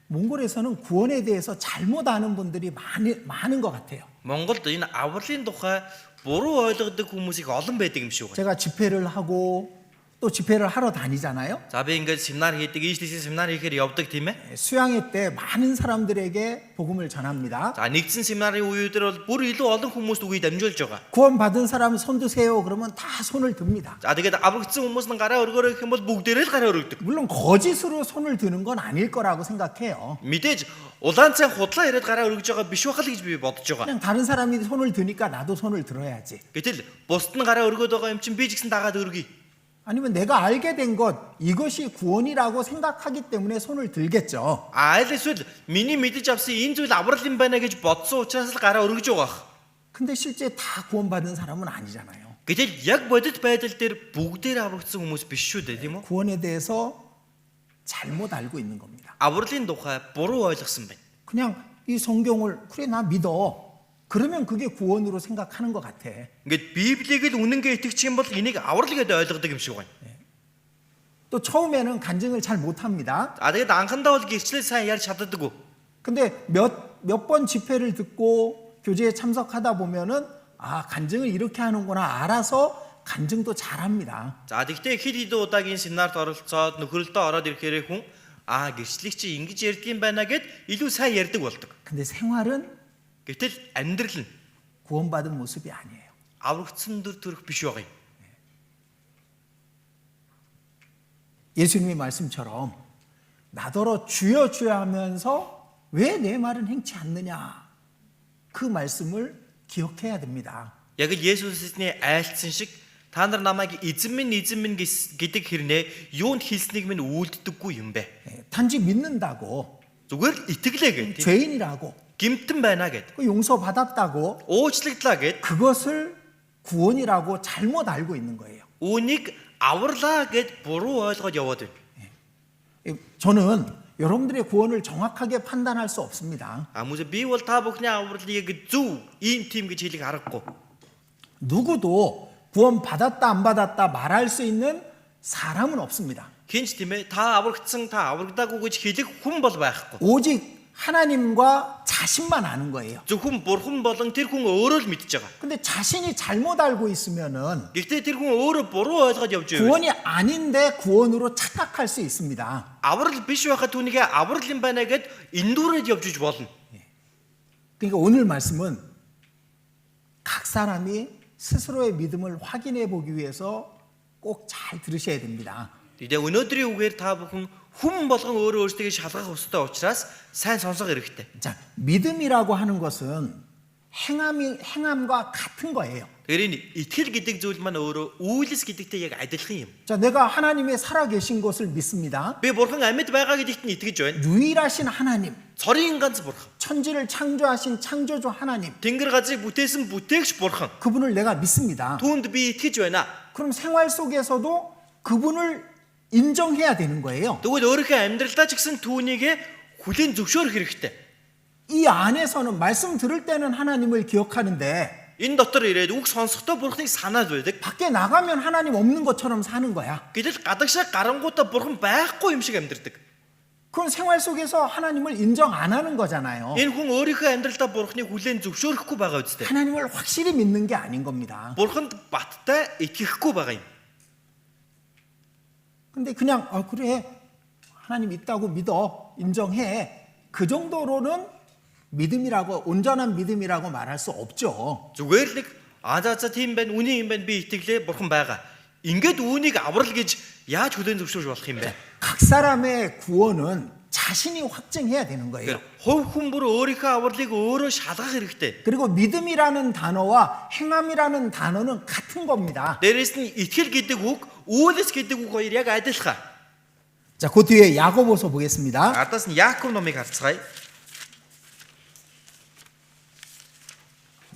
몽골에서는 구원에 대해서 잘못 아는 분들이 많은 것 같아요. Монголд энэ авралын тухай буруу ойлгодог хүмүүс их олон байдаг юм шиг байна. 제가 집회를 하고 또 집회를 하러 다니잖아요. За би ингээд семинар хийдэг, ийшээсээ семинар хийхээр явдаг тийм ээ. 수양회 때 많은 사람들에게 복음을 전합니다. За нэгдсэн семинарын үеүүдээр бол бүр илүү олон хүмүүст үгийг дамжуулж байгаа. 구원받은 사람 손 드세요. 그러면 다 손을 듭니다. За тэгээд аврагдсан хүмүүс нь гараа өргөөрэй гэх юм бол бүгдээрээ л гараа өргөдөг. 물론 거짓으로 손을 드는 건 아닐 거라고 생각해요. Мэдээж улаан цай худлаа яриад гараа өргөж байгаа биш байх л гэж би бодож байгаа. 그냥 다른 사람이 손을 드니까 나도 손을 들어야지. Гэтэл бусд нь гараа өргөд байгаа юм чинь би ч гэсэн дагаад өргөе. 아니면 내가 알게 된 것 이것이 구원이라고 생각하기 때문에 손을 들겠죠. Аль эсвэл миний мэдэж авсан энэ зүйл аврал юм байна гэж бодсон учраас л гараа өргөж байгаа. 근데 실제 다 구원받은 사람은 아니잖아요. Гэтэл яг бодит байдал дээр бүгдээр аврагдсан хүмүүс биш шүү дээ, тийм үү? 구원에 대해서 잘못 알고 있는 겁니다. Авралын тухай буруу ойлгосон байна. 그냥 이 성경을 그래 나 믿어. 그러면 그게 구원으로 생각하는 것 같아. Ингээд Библийг л үнэнгээ итгэж юм бол энийг аврал гэдээ ойлгодог юм шиг байна. 또 처음에는 간증을 잘 못합니다. Тэгээд анхандаа бол гэрчлэл сайн ярьж чаддаггүй. 근데 몇 번 집회를 듣고 교제에 참석하다 보면은 아 간증을 이렇게 하는구나 알아서 간증도 잘합니다. За тэгвэл хэд хэдэн удаагийн семинарт оролцоод нөхөрлөлтөд ороод ирэхээр хүн гэрчлэг чи ингэж ярьдаг юм байна гэд илүү сайн ярьдаг болдог. 근데 생활은 Гэтэл амьдрал нь 구원받은 모습이 아니에요. аврагдсан дүр төрх биш байгаа юм. 예수님의 말씀처럼 나더러 주여 주여 하면서 왜 내 말은 행치 않느냐 그 말씀을 기억해야 됩니다. Яг л Есүсний айлтсан шиг та нар намайг эзэн минь гэдэг хэрнээ юунд хэлснийг минь үйлддэггүй юм бэ? 단지 믿는다고 Зүгээр итгэлээ гэдэг. 죄인이라고 Гимтэн байна гэд. 그 용서받았다고 Уучлагдлаа гэд. 그것을 구원이라고 잘못 알고 있는 거예요. Үүнийг авралаа гэд буруу ойлгоод яваад байна. 저는 여러분들의 구원을 정확하게 판단할 수 없습니다. Амүсэ би бол та бүхний авралыг зөв ийм тийм гэж хэлэх аргагүй. 누구도 구원 받았다 안 받았다 말할 수 있는 사람은 없습니다. Хинч тийм ээ та аврагдсан та аврагдаагүй гэж хэлэх хүн бол байхгүй. 오직 하나님과 자신만 아는 거예요. Зөвхөн бурхан болон тэр хүн өөрөө л мэдж байгаа. 근데 자신이 잘못 알고 있으면은 Гэхдээ тэр хүн өөрөө буруу ойлгоод явж байв. 구원이 아닌데 구원으로 착각할 수 있습니다. Аврал биш байхад түүнийгээ аврал юм байна гэд эндүүрээд явж иж болно. 그러니까 오늘 말씀은 각 사람이 스스로의 믿음을 확인해 보기 위해서 꼭 잘 들으셔야 됩니다. Тэгээ өнөөдрийн үгээр та бүхэн хүн болгон өөрөө өөрсдөө шалгах ёстой учраас сайн сонсох хэрэгтэй. 자, 믿음이라고 하는 것은 행함과 같은 거예요. Тэгэхээр энэ итгэл гэдэг зүйл маань өөрөө үйлс гэдэгтэй яг адилхан юм. 자, 내가 하나님의 살아계신 것을 믿습니다. Би бурхан амьд байгаа гэдэгт нь итгэж байна. 유일하신 하나님, Цорын ганц бурхан. 천지를 창조하신 창조주 하나님, Тэнгэр газрыг бүтээсэн бүтээгч бурхан. 그분을 내가 믿습니다. Түүнд би итгэж байна. 그럼 생활 속에서도 그분을 인정해야 되는 거예요. Тэгвэл өөрийнхөө амьдралдаа ч гэсэн түүнийг хүлээн зөвшөөрөх хэрэгтэй. 이 안에서는 말씀 들을 때는 하나님을 기억하는데 Энэ дотор ирээд үг сонсохдоо бурханыг санаад байдаг. 밖에 나가면 하나님 없는 것처럼 사는 거야. Гэтэл гадагшаа гарангуудаа бурхан байхгүй юм шиг амьдардаг. 그건 생활 속에서 하나님을 인정 안 하는 거잖아요. Энэ хүн өөрийнхөө амьдралдаа бурханыг хүлээн зөвшөөрөхгүй байгаа үстэй. 하나님을 확실히 믿는 게 아닌 겁니다. Бурханд баттай итгэхгүй байгаа юм. 근데 그냥 그래 하나님 있다고 믿어 인정해 그 정도로는 믿음이라고 온전한 믿음이라고 말할 수 없죠. Зүгээр л нэг за тийм байна, үний юм байна, би итгэлээ бурхан байгаа. Ингээд үүнийг аврал гэж яаж хүлээн зөвшөөрж болох юм бэ? 각 사람의 구원은 자신이 확증해야 되는 거예요. Хувь хүн бүр өөрийнхөө авралыг өөрөө шалгах хэрэгтэй. 그리고 믿음이라는 단어와 행함이라는 단어는 같은 겁니다. Дээрээс нь итгэл гэдэг үг, үйлс гэдэг үг хоёр яг адилхан. 자, 그 뒤에 야고보서 보겠습니다. Ардаас нь Яаков номыг харцгаая.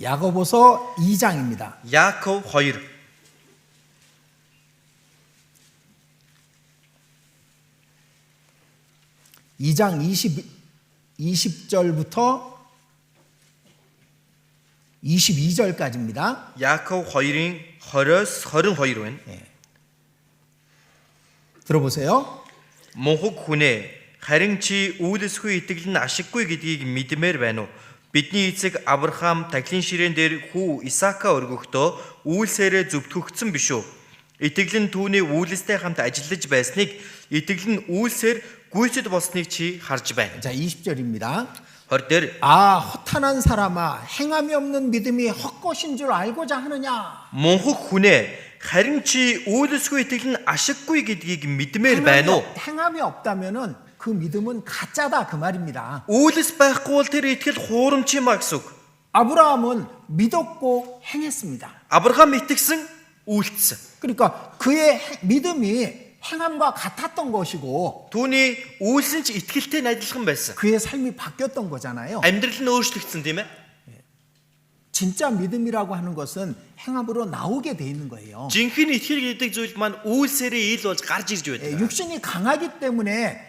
야고보서 2장입니다. Яаков 2. 이 장 20절부터 22절까지입니다. Яаков 2-ын 20-с 22 байна. 들어보세요. Мунхаг хүнээ харин чи үйлсгүй итгэл нь ашиггүй гэдгийг мэдмээр байна уу? Бидний эцэг Авраам таглын ширээн дээр хүү Исаака өргөхдөө үйлсээрээ зөвтгөгдсөн биш үү? Итгэл нь түүний үйлстэй хамт ажиллаж байсныг итгэл нь үйлсээр гүйцэд болсныг чи харж байна. 자, 20절입니다. 20 дээр 허탄한 사람아 행함이 없는 믿음이 헛것인 줄 알고자 하느냐? Мунхаг хүнээ харин чи үйлсгүй итгэл нь ашиггүй гэдгийг мэдмээр байна уу? 행함이 없다면은 그 믿음은 가짜다 그 말입니다. Үйлс байхгүй бол тэр итгэл хуурамч юм а гэсэн үг. 아브라함은 믿었고 행했습니다. Авраам итгэсэн, үйлдсэн. 그러니까 그의 믿음이 행함과 같았던 것이고 Түүний үйлсэн ч итгэлтэй адилхан байсан. 그의 삶이 바뀌었던 거잖아요. Амьдрал нь өөрчлөгдсөн тийм ээ. 진짜 믿음이라고 하는 것은 행함으로 나오게 돼 있는 거예요. Жинхэнэ итгэл гэдэг зүйл маань үйлсээрээ ил болж гарч ирж 예, байдаг. 육신이 강하기 때문에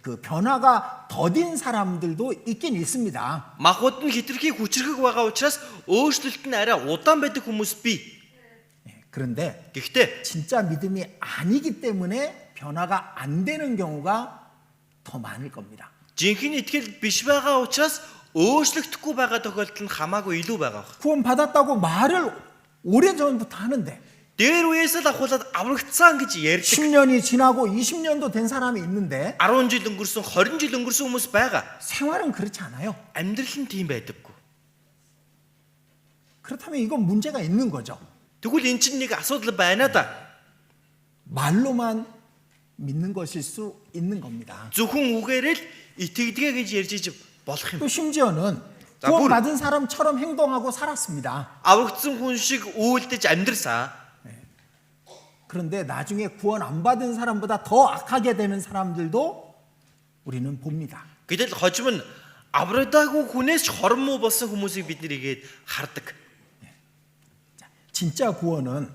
그 변화가 더딘 사람들도 있긴 있습니다. Махбод нь хитрхи хүчрхэг байгаа учраас өөрчлөлт нь арай удаан байдаг хүмүүс бий. 그런데 Гэхдээ 진짜 믿음이 아니기 때문에 변화가 안 되는 경우가 더 많을 겁니다. жинхэнэ итгэл биш байгаа учраас өөрчлөгдөхгүй байгаа тохиолдол нь хамаагүй илүү байгаа. 구원 받았다고 말을 오래전부터 하는데 Дээр үеэс л ахуулаад аврагдсан гэж ярьдаг. 10년이 지나고 20년도 된 사람이 있는데 10 жил өнгөрсөн, 20 жил өнгөрсөн хүмүүс байгаа. 생활은 그렇지 않아요. Амьдрал нь тийм байдаггүй. 그렇다면 이건 문제가 있는 거죠. Тэгвэл эн чинь нэг асуудал байна да. 말로만 믿는 것일 수 있는 겁니다. Зөвхөн үгээрээ л итгэдэг гэж ярьж иж болох юм. 또 심지어는 구원 받은 사람처럼 행동하고 살았습니다. Аврагдсан хүн шиг үйлдэж амьдрсан. 그런데 나중에 구원 안 받은 사람보다 더 악하게 되는 사람들도 우리는 봅니다. Гэтэл хожим нь аврагдаагүй хүнээс ч хормоо болсон хүмүүсийг бид нэгээд хардаг. 진짜 구원은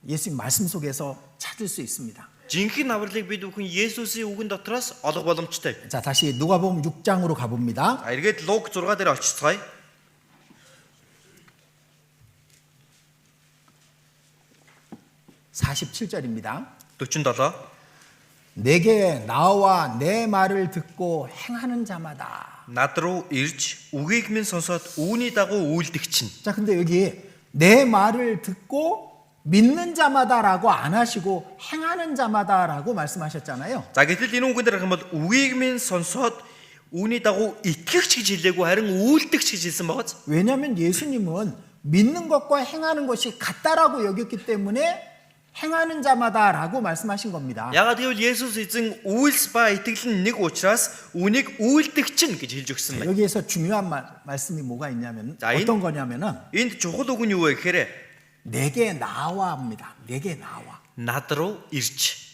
예수님 말씀 속에서 찾을 수 있습니다. Жинхэнэ авралыг бид бүхэн Есүсийн үгэн дотроос олох боломжтой. 자, 다시 누가복음 6장으로 가봅니다. Эргээд Луг 6 дээр очицгаая. 47절입니다. 47. 내게 나와 내 말을 듣고 행하는 자마다. Над руу ирж үгийг минь сонсоод үүний дагуу үйлдэх чинь. 자, 근데 여기 내 말을 듣고 믿는 자마다라고 안 하시고 행하는 자마다라고 말씀하셨잖아요. За гэтэл энэ үгэн дээр харах юм бол үгийг минь сонсоод үүний дагуу итгэгч гэж хэлээгүй харин үйлдэгч гэж хэлсэн багаз. 왜냐하면 예수님은 믿는 것과 행하는 것이 같다라고 여겼기 때문에 행하는 자마다라고 말씀하신 겁니다. Ягаад гэвэл Есүс эзэн үйлс ба итгэл нь нэг учраас үүнийг үйлдэгч нь гэж хэлж өгсөн байна. 여기에서 중요한 말씀이 뭐가 있냐면 자, 어떤 거냐면은 Энд чухал үг нь юу вэ гэхээр 내게 나와 합니다. 내게 나와. над руу ирж.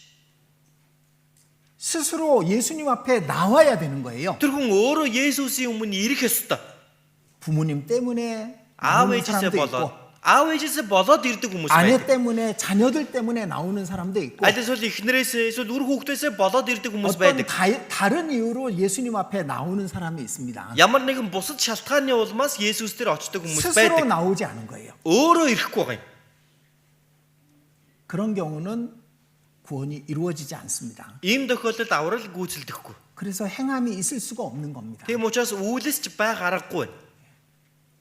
스스로 예수님 앞에 나와야 되는 거예요. Тэр хүн өөрөө Есүсийн өмнө ирэх ёстой. 부모님 때문에 아ав 나오는 ээжээсээ 사람도 болоод 있고 아ав ээжээсээ болоод ирдэг хүмүүс 아내 байдаг. 때문에 자녀들 때문에 나오는 사람도 있고 Аль эсвэл эхнэрээсээ эсвэл үр хүүхдээсээ болоод ирдэг хүмүүс 어떤 байдаг. 다른 이유로 예수님 앞에 나오는 사람이 있습니다. Ямар нэгэн бусад шалтгааны улмаас Есүс дээр очдог хүмүүс 스스로 байдаг. 나오지 않은 거예요. Өөрөө ирэхгүй байгаа юм. 그런 경우는 구원이 이루어지지 않습니다. Ийм тохиолдолд аврал гүйцэлдэхгүй. 그래서 행함이 있을 수가 없는 겁니다. Тийм учраас үйлс ч байх аргагүй.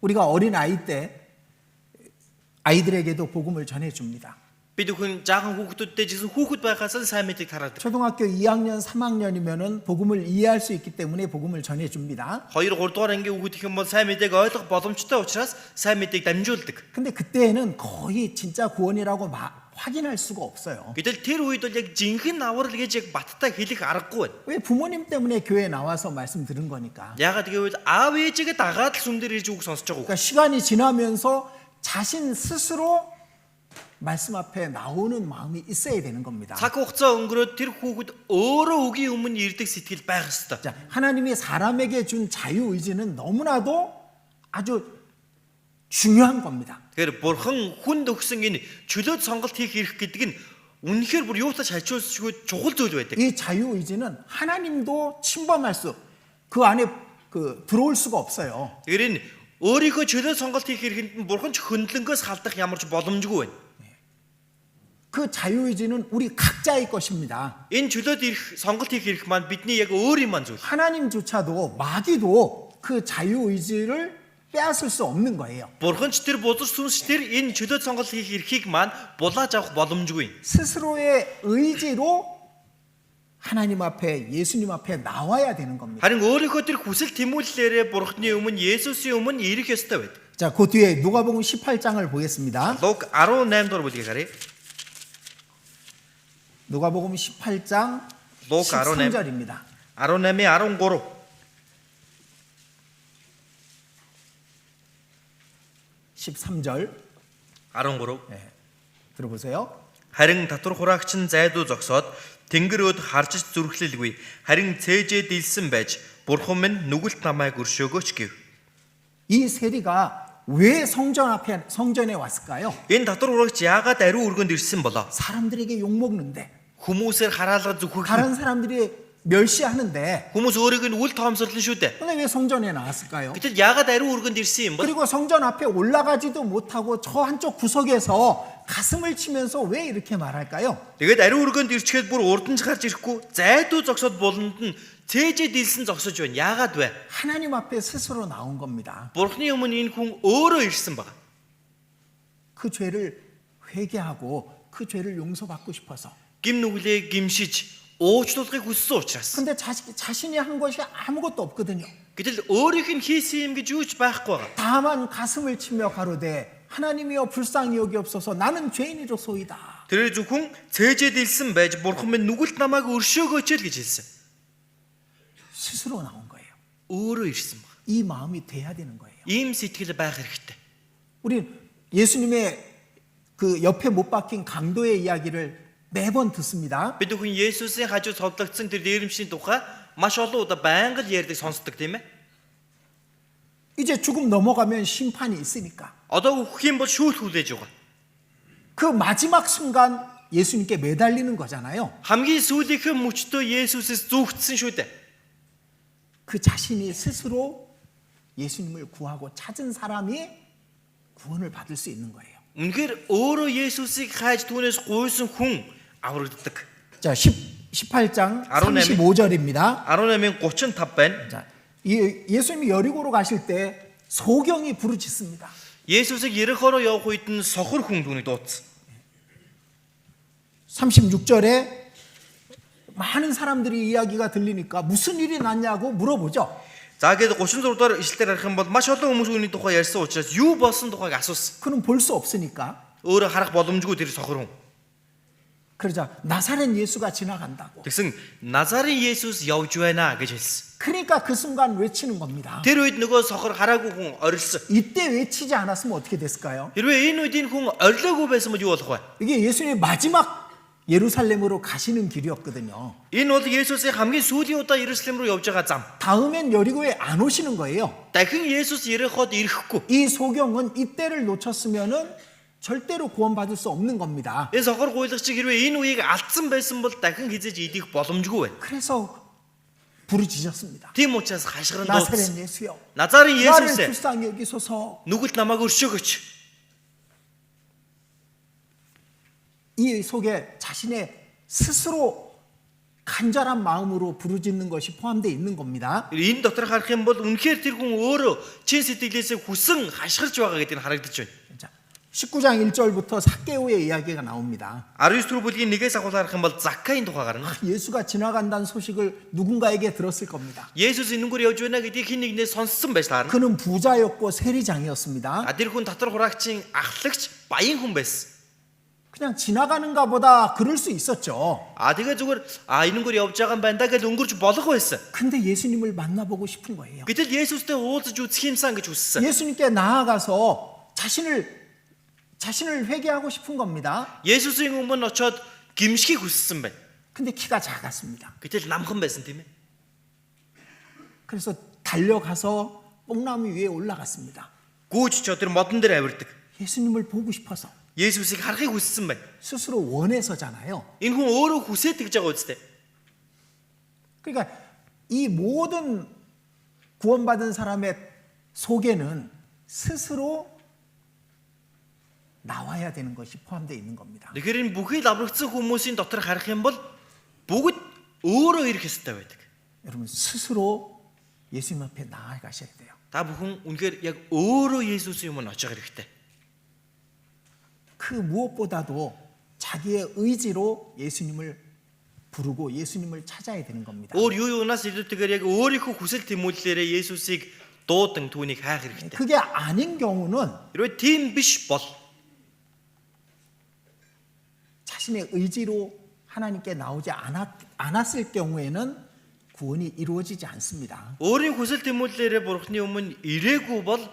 우리가 어린 아이 때 아이들에게도 복음을 전해줍니다. Бид бүхэн жаахан хүүхдүүдтэй жисэн хүүхэд байхаас нь сайн мэдээг тараадаг. 초등학교 2학년, 3학년이면은 복음을 이해할 수 있기 때문에 복음을 전해줍니다. 2, 3 дугаар ангийн хүүхэд их юм бол сайн мэдээг ойлгох боломжтой учраас сайн мэдээг дамжуулдаг. 근데 그때는 거의 진짜 구원이라고 확인할 수가 없어요. Гэтэл тэр үед бол яг жинхэнэ аврал гэж яг баттай хэлэх аргагүй байна. 왜 부모님 때문에 교회에 나와서 말씀 들은 거니까. Яагаад гэвэл аав ээжигээ дагаад л сүм дээр ирж үг сонсож байгаа. 그러니까 시간이 지나면서 자신 스스로 말씀 앞에 나오는 마음이 있어야 되는 겁니다. Цаг хугацаа өнгөрөөд тэр хүүхэд өөрөө үгийн өмнө ирдэг сэтгэл байх ёстой. 자, 하나님이 사람에게 준 자유의지는 너무나도 아주 중요한 겁니다. Тэгэхээр бурхан хүнд өгсөн энэ чөлөөт сонголт хийх эрх гэдэг нь үнэхээр бүр юутай шалжуулшгүй чухал зүйл байдаг. 이 자유의지는 하나님도 침범할 그 안에 들어올 수가 없어요. Тэгэхээр энэ өөрийнхөө чөлөөт сонголт хийх эрхэнд нь бурхан ч хөндлөнгөөс халдах ямар ч боломжгүй байна. 그 자유의지는 우리 각자의 것입니다. Энэ чөлөөт эрх сонголт хийх эрх маань бидний яг өөр юм зүйл. 하나님조차도 마귀도 그 자유의지를 빼앗을 수 없는 거예요. Бурхан ч тэр бузар сүнс тэр энэ чөлөөт сонголт хийх эрхийг маань булааж авах боломжгүй. 스스로의 의지로 하나님 앞에 예수님 앞에 나와야 되는 겁니다. Харин өөрийнхөө тэр хүсэл тэмүүллээрээ бурхны өмнө Есүсийн өмнө ирэх ёстой байдаг. 자, 그 뒤에 누가복음 18장을 보겠습니다. Луг 18 дугаар бүлгийг харъя. 누가복음 18장 Луг 18 13절입니다. 18-13 13절 13 들어보세요. Харин татвар хураагч нь зайдуу зогсоод тэнгэр өд харж зүрхлэлгүй харин цээжээ дилсэн байж бурхан минь нүгэлт намайг өршөөгөөч гэв. 이 세리가 왜 성전에 왔을까요? Энэ дотор урагч яагаад ариун өргөнд ирсэн болоо? 사람들에게 욕 먹는데, Хүмүүсээр хараалга зүхэх. 다른 사람들이 멸시하는데, Хүмүүс өөрийг нь үл тоомсорлон шүү дээ. 근데 왜 성전에 나왔을까요? Гэтэл яагаад ариун өргөнд ирсэн юм бол? 그리고 성전 앞에 올라가지도 못하고 저 한쪽 구석에서 가슴을 치면서 왜 이렇게 말할까요? Тэгээд ариун өргөнд ирчихэд бүр урдж гарч ирэхгүй зайдуу зогсоод болонд нь цээжээ дилсэн зогсож байна. Яагаад вэ? 하나님 앞에 스스로 나온 겁니다. Бурхны өмнө энэ хүн өөрөө ирсэн баг. 그 죄를 회개하고 그 죄를 용서받고 싶어서. Гим нүглээ гимшиж уучлуулахыг хүссэн учраас. 근데 자신이 한 것이 아무것도 없거든요. Гэтэл өөрийнх нь хийсэн юм гэж юу ч байхгүй байгаа. 다만 가슴을 치며 가로되 하나님이여 불쌍히 여기옵소서 나는 죄인이로소이다. Тэр зөвхөн цээжээ дилсэн байж бурхан минь нүгэлт намайг өршөөгөөч л гэж хэлсэн. 스스로 나온 거예요. Өөрөө ирсэн баг. 이 마음이 돼야 되는 거예요. Ийм сэтгэл байх хэрэгтэй. 우리 예수님의 그 옆에 못 박힌 강도의 이야기를 매번 듣습니다. Бид бүхэн Есүсийн хажууд цовдлогдсон тэр дээрэмшийн тухай маш олон удаа байнга л ярьдаг сонсдог тийм ээ. 이제 죽음 넘어가면 심판이 있으니까. Одоо өгөх юм бол шүүл хүлээж байгаа. 그 마지막 순간 예수님께 매달리는 거잖아요. Хамгийн сүүлийнхэн мөчтөө Есүсээс зүгтсэн шүү дээ. 그 자신이 스스로 예수님을 구하고 찾은 사람이 구원을 받을 수 있는 거예요. Үнэхээр өөрөө Есүсийг хайж түүнээс гуйсан хүн аврагддаг. 자, 18장 18. 35절입니다. 18:35 байна. 자, 예수님이 여리고로 가실 때 소경이 부르짖습니다. Есүсийг Ерихоороо явах үед нь сохор хүн түүнийг дуудсан. 36절에 많은 사람들이 이야기가 들리니까 무슨 일이 났냐고 물어보죠. За гээд 36 дугаар ишлэлээр харах юм бол маш олон хүмүүс үүний тухай ярьсан учраас юу болсон тухайг асуусан. 그는 볼 수 없으니까. Өөрөө харах боломжгүй тэр сохор хүн. 그러자 나사렛 예수가 지나간다고. Тэгсэн Назарын Есүс явж байна гэж хэлсэн. 그러니까 그 순간 외치는 겁니다. Тэр үед нөгөө сохор хараагүй хүн орилсон. 이때 외치지 않았으면 어떻게 됐을까요? Хэрвээ энэ үед энэ хүн орилоогүй байсан бол юу болох вэ? 이게 예수님의 마지막 예루살렘으로 가시는 길이었거든요. Энэ бол Есүсийн хамгийн сүүлийн удаа Иерусалим руу явж байгаа зам. 다음엔 여리고에 안 오시는 거예요. Дахин Есүс Ериход ирэхгүй. 이 소경은 이때를 놓쳤으면은 절대로 구원받을 수 없는 겁니다. Энэ сохор гуйлагч хэрвээ энэ үеийг алдсан байсан бол дахин хизээж идэх боломжгүй байна. 그래서 부르짖었습니다. Тийм учраас хашгиран 나사렛 дуудсан. 예수여, Назарын 나를 Есүс 불쌍히 여기소서. нүгэлт намайг өршөөгөөч. 이 속에 자신의 스스로 간절한 마음으로 부르짖는 것이 포함되어 있는 겁니다. Энэ дотор харах юм бол үнэхээр тэр хүн өөрөө чин сэтгэлээсээ хүсэн хашгирч байгаа гэдэг нь харагдаж байна. 자, 19장 1절부터 삭개오의 이야기가 나옵니다. 19 дэх бүлгийн 1-ээс агуулгаар харах юм бол Заккаийн тухай гарна. 예수가 지나간다는 소식을 누군가에게 들었을 겁니다. Есүс энэнгөр явж байна гэдгийг хэн нэгнээс сонссон байж таарна. 그는 부자였고 세리장이었습니다. Тэр хүн татвар хураагчийн ахлагч баян хүн байсан. 그냥 지나가는가 보다 그럴 수 있었죠. Тэгээ зүгээр энэнгөр явж байгаа юм байна да гэж өнгөрч болох байсан. 근데 예수님을 만나보고 싶은 거예요. Гэтэл Есүстэй уулзаж үзэх юмсан гэж хүссэн. 예수님께 나아가서 자신을 회개하고 싶은 겁니다. Есүсийн өмнө очоод гимшхийг хүссэн байна. 근데 키가 작았습니다. Гэтэл намхан байсан тийм ээ. 그래서 달려가서 뽕나무 위에 올라갔습니다. Гүүж ч тэр модон дээр авирдаг. 예수님을 보고 싶어서. Есүсийг харахыг хүссэн байна. 스스로 원해서잖아요. Энэ хүн өөрөө хүсээд тэгж байгаа үстэй. 그러니까 이 모든 구원받은 사람의 속에는 스스로 나와야 되는 것이 포함되어 있는 겁니다. Тэгэхээр энэ бүхий л аврагдсан хүмүүсийн дотор харах юм бол бүгд өөрөө ирэх ёстой байдаг. 여러분 스스로 예수님 앞에 나아가셔야 돼요. Та бүхэн үнэхээр яг өөрөө Есүсийн өмнө очих хэрэгтэй. 그 무엇보다도 자기의 의지로 예수님을 부르고 예수님을 찾아야 되는 겁니다. Өөр юу юунаас илүүтэйгээр яг өөрийнхөө хүсэл тэмүүллээрээ Есүсийг дуудан түүнийг хайх хэрэгтэй. 그게 아닌 경우는 Хэрвээ тийм биш бол 자신의 의지로 하나님께 나오지 않았을 경우에는 구원이 이루어지지 않습니다. өөрийн хүсэл тэмүүллээрээ Бурхны өмнө ирээгүй бол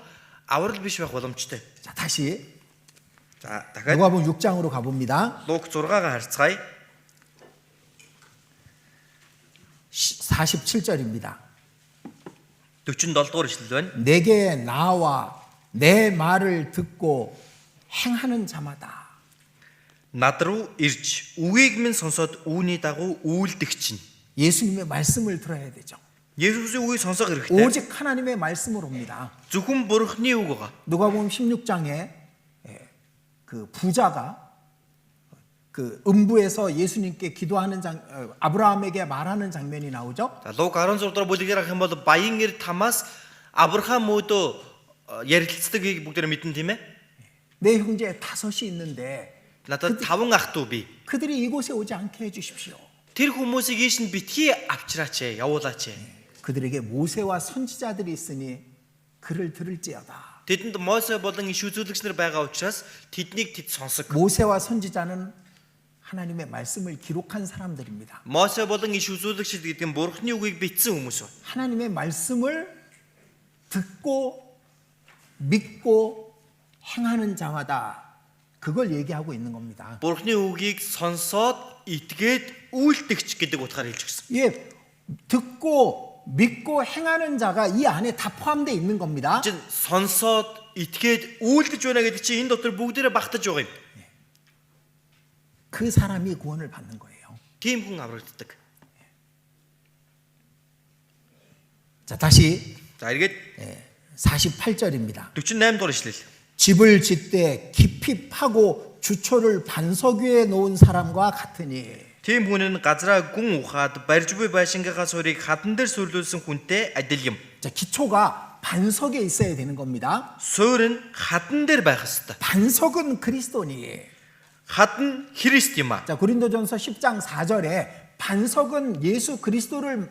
аврал биш байх боломжтой. 자, 다시 За дахиад 누가복음 6장으로 가봅니다. Лук 6-гаа харцгаая. 47절입니다. 47 дугаар ишлэл байна. 내게 나와 내 말을 듣고 행하는 자마다. Над руу ирж үгийг минь сонсоод үүний дагуу үйлдэгч нь. 예수님의 말씀을 들어야 되죠. Есүсийн үгийг сонсох хэрэгтэй. 오직 하나님의 말씀을 옵니다. Зөвхөн Бурхны үг байгаа. 누가복음 16장에 그 부자가 그 음부에서 예수님께 기도하는 아브라함에게 말하는 장면이 나오죠. За Лук 16 дугаар бүлгээр харах юм бол баян эр Тамас Авраам өөдөө ярилцлагыг бүгдээр мэдэн тийм ээ. 내 형제 5이 있는데 Надад 5 ах トゥ би. 그들이 이곳에 오지 않게 해주십시오. Тэр хүмүүсийг ийш нь битгий авчираач, явуулаач. 그들에게 모세와 선지자들이 있으니 그를 들을지어다. Тэдэнд Мосе болон иш үзүүлэгч нар байгаа учраас тэднийг тэд сонсог. 모세와 선지자는 하나님의 말씀을 기록한 사람들입니다. Мосе болон иш үзүүлэгчид гэдэг нь Бурхны үгийг бичсэн хүмүүс байна. 하나님의 말씀을 듣고 믿고 행하는 자마다 그걸 얘기하고 있는 겁니다. Бурхны үгийг сонсоод итгээд үйлдэгч гэдэг утгаар хэлж гисэн. 예, 듣고 믿고 행하는 자가 이 안에 다 포함되어 있는 겁니다. Чин сонсоод итгээд үйлдэж байна гэдэг чинь энэ дотор бүгдээрээ багтаж байгаа юм. 그 사람이 구원을 받는 거예요. Тийм хүн аврагддаг. 자, 다시 За эргээд 48절입니다. 48 дугаар ишлэл. 집을 짓되 깊이 파고 주초를 반석 위에 놓은 사람과 같으니. Тийм хүн нь газраа гүн ухаад барьж буй байшингийнхаа суурийг хадан дээр сүрлүүлсэн хүнтэй адил юм. 자, 기초가 반석에 있어야 되는 겁니다. Суурь нь хадан дээр байх ёстой. 반석은 그리스도니. Хадан Христ юм а. 자, 고린도전서 10장 4절에 반석은 예수 그리스도를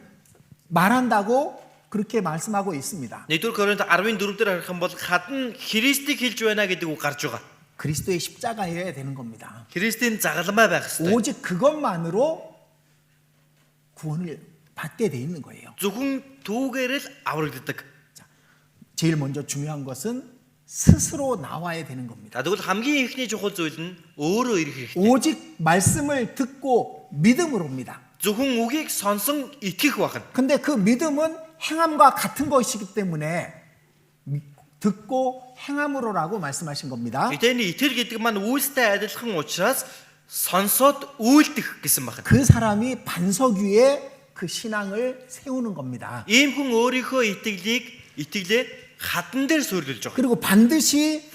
말한다고 그렇게 말씀하고 있습니다. Нэгдүгээр Коринт 14 дээр харах юм бол хадан Христийг хэлж байна гэдэг үг гарч байгаа. 그리스도의 십자가여야 되는 겁니다. Христийн загалмай байх ёстой. 오직 그것만으로 구원을 받게 돼 있는 거예요. Зөвхөн түүгээр л аврагддаг. 제일 먼저 중요한 것은 스스로 나와야 되는 겁니다. За тэгвэл хамгийн ихний чухал зүйл нь өөрөө ирэх хэрэгтэй. 오직 말씀을 듣고 믿음으로 옵니다. Зөвхөн үгийг сонсон итгэх байна. 근데 그 믿음은 행함과 같은 것이기 때문에 듣고 행함으로라고 말씀하신 겁니다. Гэтэл итгэл гэдэг маань үйлстэй адилхан учраас сонсоод үйлдэх гэсэн байна. 그 사람이 반석 위에 그 신앙을 세우는 겁니다. Ийм хүн өөрийнхөө итгэлээ хадан дээр суурилж байгаа. 그리고 반드시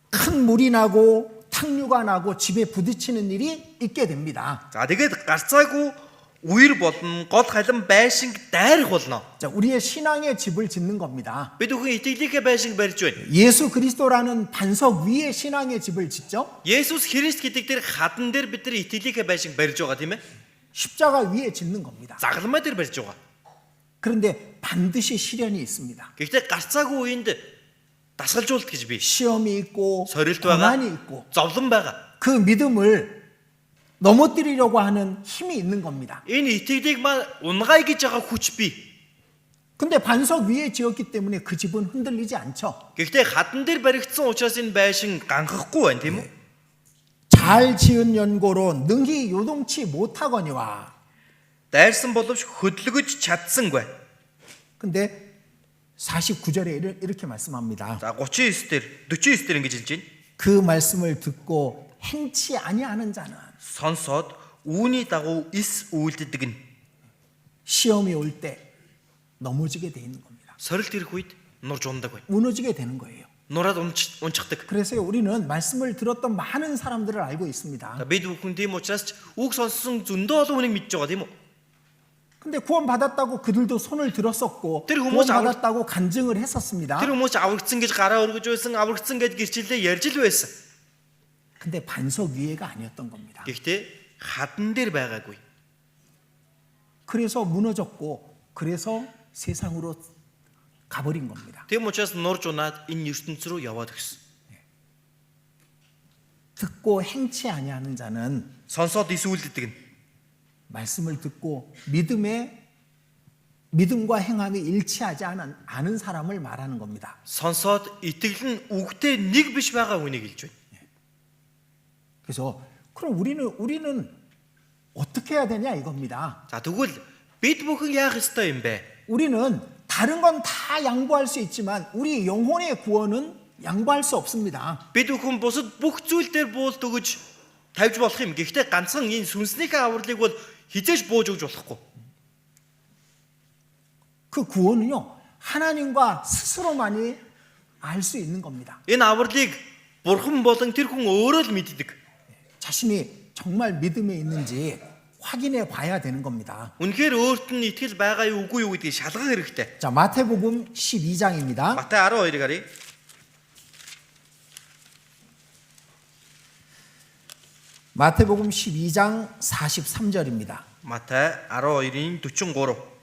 큰 물이 나고 탕류가 나고 집에 부딪히는 일이 있게 됩니다. За тэгээд гарцаагүй үер болно, гол халин байшинг дайрах болно. 자, 우리의 신앙의 집을 짓는 겁니다. Бид бүхэн итгэлийнхээ байшинг барьж байна. 예수 그리스도라는 반석 위에 신앙의 집을 짓죠. Есүс Христ гэдэг тэр хадан дээр бид нар итгэлийнхээ байшинг барьж байгаа тийм ээ. 십자가 위에 짓는 겁니다. Загалмай дээр барьж байгаа. 그런데 반드시 시련이 있습니다. Гэхдээ гарцаагүй үеинд дасгалжуулт гэж би. 시험이 있고 서릴т 고난이 байгаа. 있고 Зовлон байгаа. 그 믿음을 넘어뜨리려고 하는 힘이 있는 겁니다. Энэ итгэлийг маань унгай гэж байгаа хүч бий. 근데 반석 위에 지었기 때문에 그 집은 흔들리지 않죠. Гэхдээ хадан дээр баригдсан учраас энэ байшин ганхахгүй байна тийм үү? 잘 지은 연고로 능히 요동치 못하거니와. Дайрсан боловч хөдлөгөж чадсангүй. 근데 49절에 이렇게 말씀합니다. За 49 дээр 49 дээр ингэж хэлж байна. 그 말씀을 듣고 행치 아니하는 자는 Сонсоод үүний дагуу ис үйлддэг нь 시험이 올 때 넘어지게 돼 있는 겁니다. сорилт ирэх үед нурж ундаг байна. 무너지게 되는 거예요. Нураад унчихдаг. 그래서 우리는 말씀을 들었던 많은 사람들을 알고 있습니다. За бид бүхэн тийм учраас үг сонссон зөндөө олон хүнийг мэдж байгаа тийм үү? 근데 구원 받았다고 그들도 손을 들었었고 тэр 구원 хүмүүс 받았다고 간증을 했었습니다. Тэр хүмүүс аврагдсан гэж гараа өргөж байсан, аврагдсан гэж гэрчлэлээ ярьж л байсан. 근데 반석 위에가 아니었던 겁니다. Гэхдээ хадан дээр байгаагүй. 그래서 무너졌고 그래서 세상으로 가버린 겁니다. Тийм учраас нурж унаад энэ ертөнц рүү яваад гисэн. 듣고 행치 아니하는 자는 Сонсоод ис үйлддэг нь 말씀을 듣고 믿음과 행함이 일치하지 않은 사람을 말하는 겁니다. сонсоод итгэл нь үгтэй нэг биш байгаа хүнийг хэлж байна. 그래서 그럼 우리는 어떻게 해야 되냐 이겁니다. За тэгвэл бид бүхэн яах ёстой юм бэ? 우리는 다른 건 다 양보할 수 있지만 우리 영혼의 구원은 양보할 수 없습니다. Бид бүхэн бусад бүх зүйл дээр буулт өгөж тавьж болох юм. Гэхдээ ганцхан энэ сүнснийхээ авралыг бол хизээж бууж өгж болохгүй. 그 구원은요, 하나님과 스스로만이 알 수 있는 겁니다. Энэ авралыг Бурхан болон тэр хүн өөрөө л мэддэг. 자신이 정말 믿음에 있는지 확인해 봐야 되는 겁니다. Үнэхээр өөрт нь итгэл байгаа юу үгүй юу гэдгийг шалгах хэрэгтэй. 자, 마태복음 12장입니다. Матай 12-ыг харъя. 마태복음 12장 43절입니다. Матай 12-ийн 43.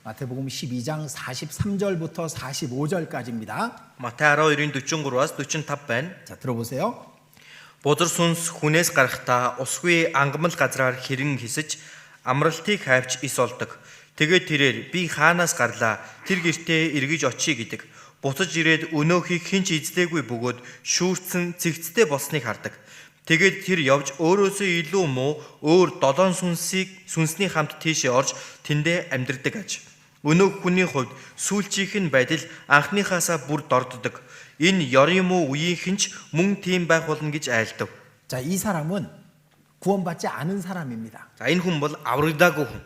마태복음 12장 43절부터 45절까지입니다. Матай 12-ийн 43-аас 45 байна. 자, 들어보세요. Бузар сүнс хүнээс гарахдаа усгүй ангамл газраар хэрэн хисэж амралтыг хайвч ис олдог. Тэгээд тэрээр би хаанаас гарлаа тэр гертээ эргэж очие гэдэг. Буцаж ирээд өнөөхийг хинч эзлээгүй бөгөөд шүүрцэн цэгцтэй болсныг хардаг. Тэгээд тэр явж өөрөөсөө илүү муу өөр 7 сүнсний хамт тийшээ орж тэндээ амьдардаг аж. Өнөөх хүний хувьд сүүлчийнх нь байдал анхныхаасаа бүр дорддог. Энэ ёрын муу үеийнхэн ч мөн тийм байх болно гэж айлдав. 자, 이 사람은 구원받지 않은 사람입니다. За энэ хүн бол аврагдаагүй хүн.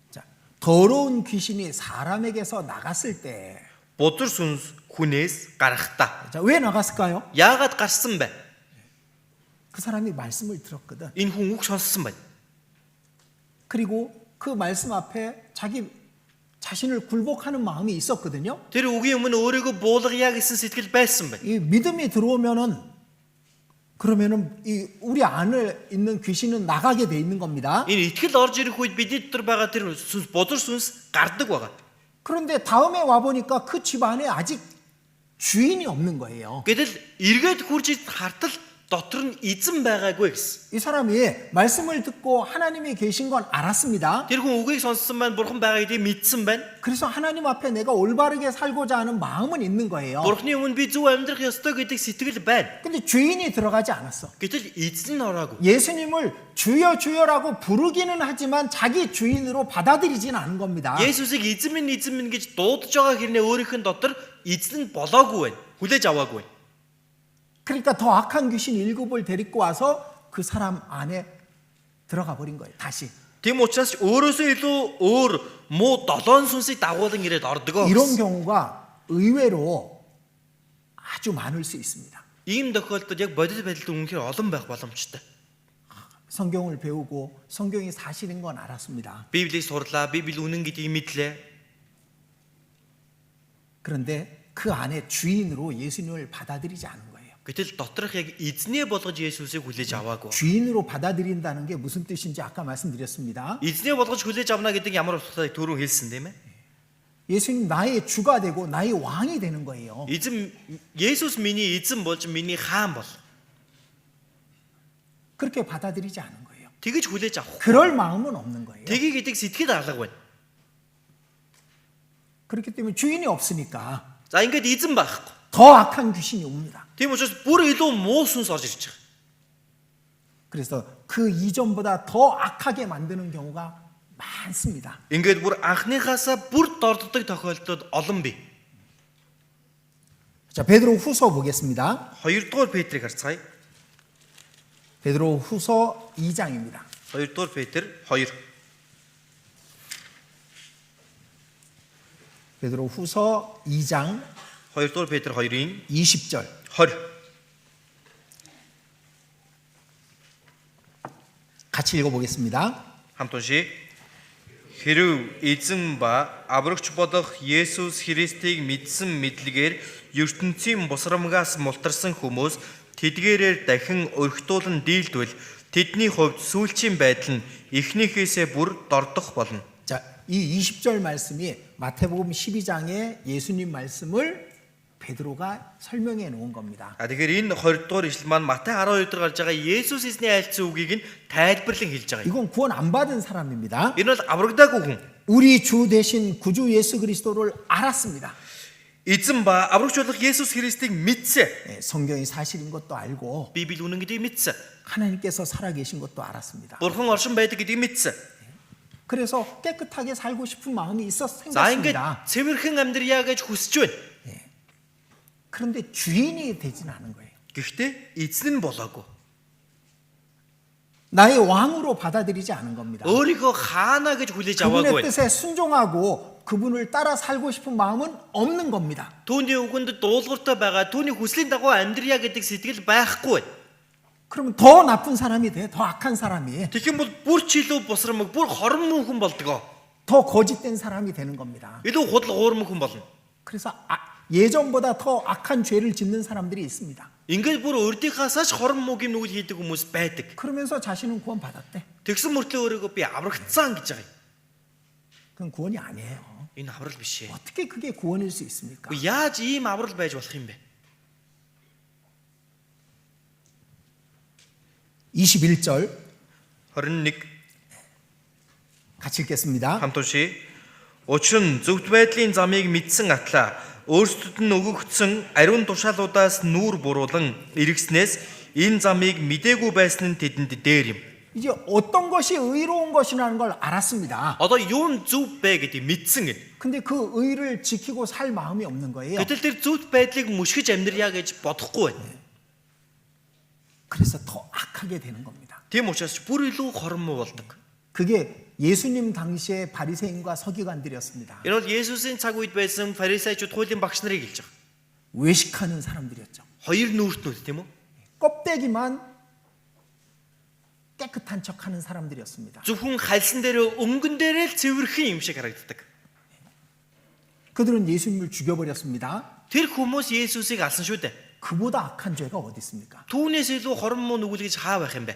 자, 더러운 귀신이 사람에게서 나갔을 때, Бузар сүнс хүнээс гарахдаа. 자, 왜 나갔을까요? Яагаад гарсан бэ? 그 사람이 말씀을 들었거든. Энэ хүн үг сонссон байна. 그리고 그 말씀 앞에 자신을 굴복하는 마음이 있었거든요. Тэр үгийн өмнө өөрийгөө буулгая гэсэн сэтгэл байсан байна. 이 믿음이 들어오면은 그러면은 이 우리 안에 있는 귀신은 나가게 돼 있는 겁니다. Энэ итгэл орж ирэх үед бидний дотор байгаа тэр сүнс бузар сүнс гардаг байгаа. 그런데 다음에 와 보니까 그 집 안에 아직 주인이 없는 거예요. Гэтэл эргээд хурж хартал дотор нь эзэн байгаагүй гэсэн. 이 사람이 말씀을 듣고 하나님이 계신 건 알았습니다. Тэр хүн үгийг сонссон байна, бурхан байгаа гэдгийг мэдсэн байна. 그래서 하나님 앞에 내가 올바르게 살고자 하는 마음은 있는 거예요. Бурханы өмнө би зөв амьдрах ёстой гэдэг сэтгэл байна. 근데 주인이 들어가지 않았어. Гэтэл эзэн нь ороогүй. 예수님을 주여 주여라고 부르기는 하지만 자기 주인으로 받아들이진 않은 겁니다. Есүсийг эзэн минь гэж дуудаж байгаа хэрнээ өөрийнх нь дотор эзэн нь болоогүй байна. Хүлээж аваагүй байна. 그러니까 더 악한 귀신 7을 데리고 와서 그 사람 안에 들어가 버린 거예요. 다시. Тийм учраас өөрөөсөө илүү өөр муу 7 сүнсийг дагуулan ирээд ордог. 이런 경우가 의외로 아주 많을 수 있습니다. Ийм тохиолдолд яг бодит байдалд үнэхээр олон байх боломжтой. 성경을 배우고 성경이 사실인 건 알았습니다. Библийг сурлаа, Библи үнэн гэдгийг мэдлээ. 그런데 그 안에 주인으로 예수님을 받아들이지 않은 거예요. Гэтэл доторх яг эзнээ болгож Есүсийг хүлээж аваагүй. 주인으로 받아들인다는 게 무슨 뜻인지 아까 말씀드렸습니다. Эзнээ болгож хүлээж авна гэдэг ямар утгатай түрүү хэлсэн тийм ээ. 예수님 나의 주가 되고 나의 왕이 되는 거예요. Эзэн Есүс миний эзэн болж миний хаан бол. 그렇게 받아들이지 않은 거예요. Тэгэж хүлээж авах. 그럴 마음은 없는 거예요. Тэгийг гэдэг сэтгэл алга байна. 그렇기 때문에 주인이 없으니까 За ингээд эзэн байхгүй. 더 악한 귀신이 옵니다. Тийм учраас бүр илүү муу сүнс орж ирж байгаа. 그래서 그 이전보다 더 악하게 만드는 경우가 많습니다. Ингээд бүр анхныхаасаа бүр дорддог тохиолдолд олон бий. 자, 베드로 후서 보겠습니다. 2-р Петрийг харцгаая. 베드로 후서 2장입니다. 2-р Петр 2. 베드로 후서 2장 2-р Петр 2-ийн 20절. 20. 같이 읽어보겠습니다. Хамт уншия. Хэрв эзэн ба аврагч болох Есүс Христийг мэдсэн мэдлэгээр ертөнцийн бусрамгаас мултарсан хүмүүс тэдгээрээр дахин өргөтүүлэн дийлдвэл тэдний хувьд сүүлчийн байдал нь эхнийхээсээ бүр дордох болно. 자, 이 20절 말씀이 마태복음 12장의 예수님 말씀을 베드로가 설명해 놓은 겁니다. Тэгэхээр энэ 20 дугаар ишлэл маань Матай 12 дээр гарч байгаа Есүс эзний айлцсан үгийг нь тайлбарлан хэлж байгаа юм. 이건 구원 안 받은 사람입니다. Энэ бол аврагдаагүй хүн. 우리 주 대신 구주 예수 그리스도를 알았습니다. Эзэн ба аврагч болох Есүс Христийг мэдсэн. 성경이 사실인 것도 알고 Библи үнэн гэдгийг мэдсэн. 하나님께서 살아계신 것도 알았습니다. Бурхан оршин байдаг гэдгийг мэдсэн. 그래서 깨끗하게 살고 싶은 마음이 За 생겼습니다. ингээд цэвэрхэн амьдрья гэж хүсэж байна. 그런데 주인이 되지는 않은 거예요. Гэхдээ эзэн нь болоогүй. 나의 왕으로 받아들이지 않은 겁니다. Өөрийгөө хаана гэж хүлээж 그분의 аваагүй. 뜻에 순종하고 그분을 따라 살고 싶은 마음은 없는 겁니다. Түүний үгэнд дуулууртай байгаа, түүний хүслийн дагуу амьдрья гэдэг сэтгэл байхгүй. 그러면 더 나쁜 사람이 돼, 더 악한 사람이, Тэгэх юм бол бүр ч илүү бусрамг, бүр хорон мөн хүн болдгоо. 더 거짓된 사람이 되는 겁니다. Илүү худал уурман хүн болно. 그래서 예전보다 더 악한 죄를 짓는 사람들이 있습니다. Ингээд бүр өөртөөхөөс хорон мөгийн нүгэл хийдэг хүмүүс байдаг. 그러면서 자신은 구원받았대. Тэгсэн мөртлөө өөрийгөө би аврагдсан гэж байгаа юм. 그건 구원이 아니에요. Энэ аврал биш ээ. 어떻게 그게 구원일 수 있습니까? Яаж ийм аврал байж болох юм бэ? 21절 21 같이 읽겠습니다. хамт уншия. Учир нь зөвхт байдлын замыг мэдсэн атлаа өөрсдөд нь өгөгдсөн ариун тушаалуудаас нүүр буруулан эргэснээс энэ замыг мдээгүй байсан нь тэдэнд дээр юм. 이제 어떤 것이 의로운 것이라는 걸 알았습니다. Одоо юу нь зөв бэ гэдгийг мэдсэн гин. 근데 그 의를 지키고 살 마음이 없는 거예요. Гэтэл тэр зөвхт байдлыг мушгиж амьдрья гэж бодохгүй байна. 그래서 더 악하게 되는 겁니다. Тийм учраас бүр илүү хорон муу болдог. 그게 예수님 당시의 바리새인과 서기관들이었습니다. Энэ бол Есүсийн цаг үед байсан фарисеучуд хуулийн багш нарыг хэлж байгаа. 외식하는 사람들이었죠. Хоёр нүүртнүүд тийм үү? 껍데기만 깨끗한 척하는 사람들이었습니다. Зөвхөн халсан дээр өнгөн дээрээ л цэвэрхэн юм шиг харагддаг. 그들은 예수님을 죽여버렸습니다. Тэр хүмүүс Есүсийг алсан шүү дээ. 그보다 악한 죄가 어디 있습니까? Түүнээс илүү хорон муу нүгэл гэж хаа байх юм бэ?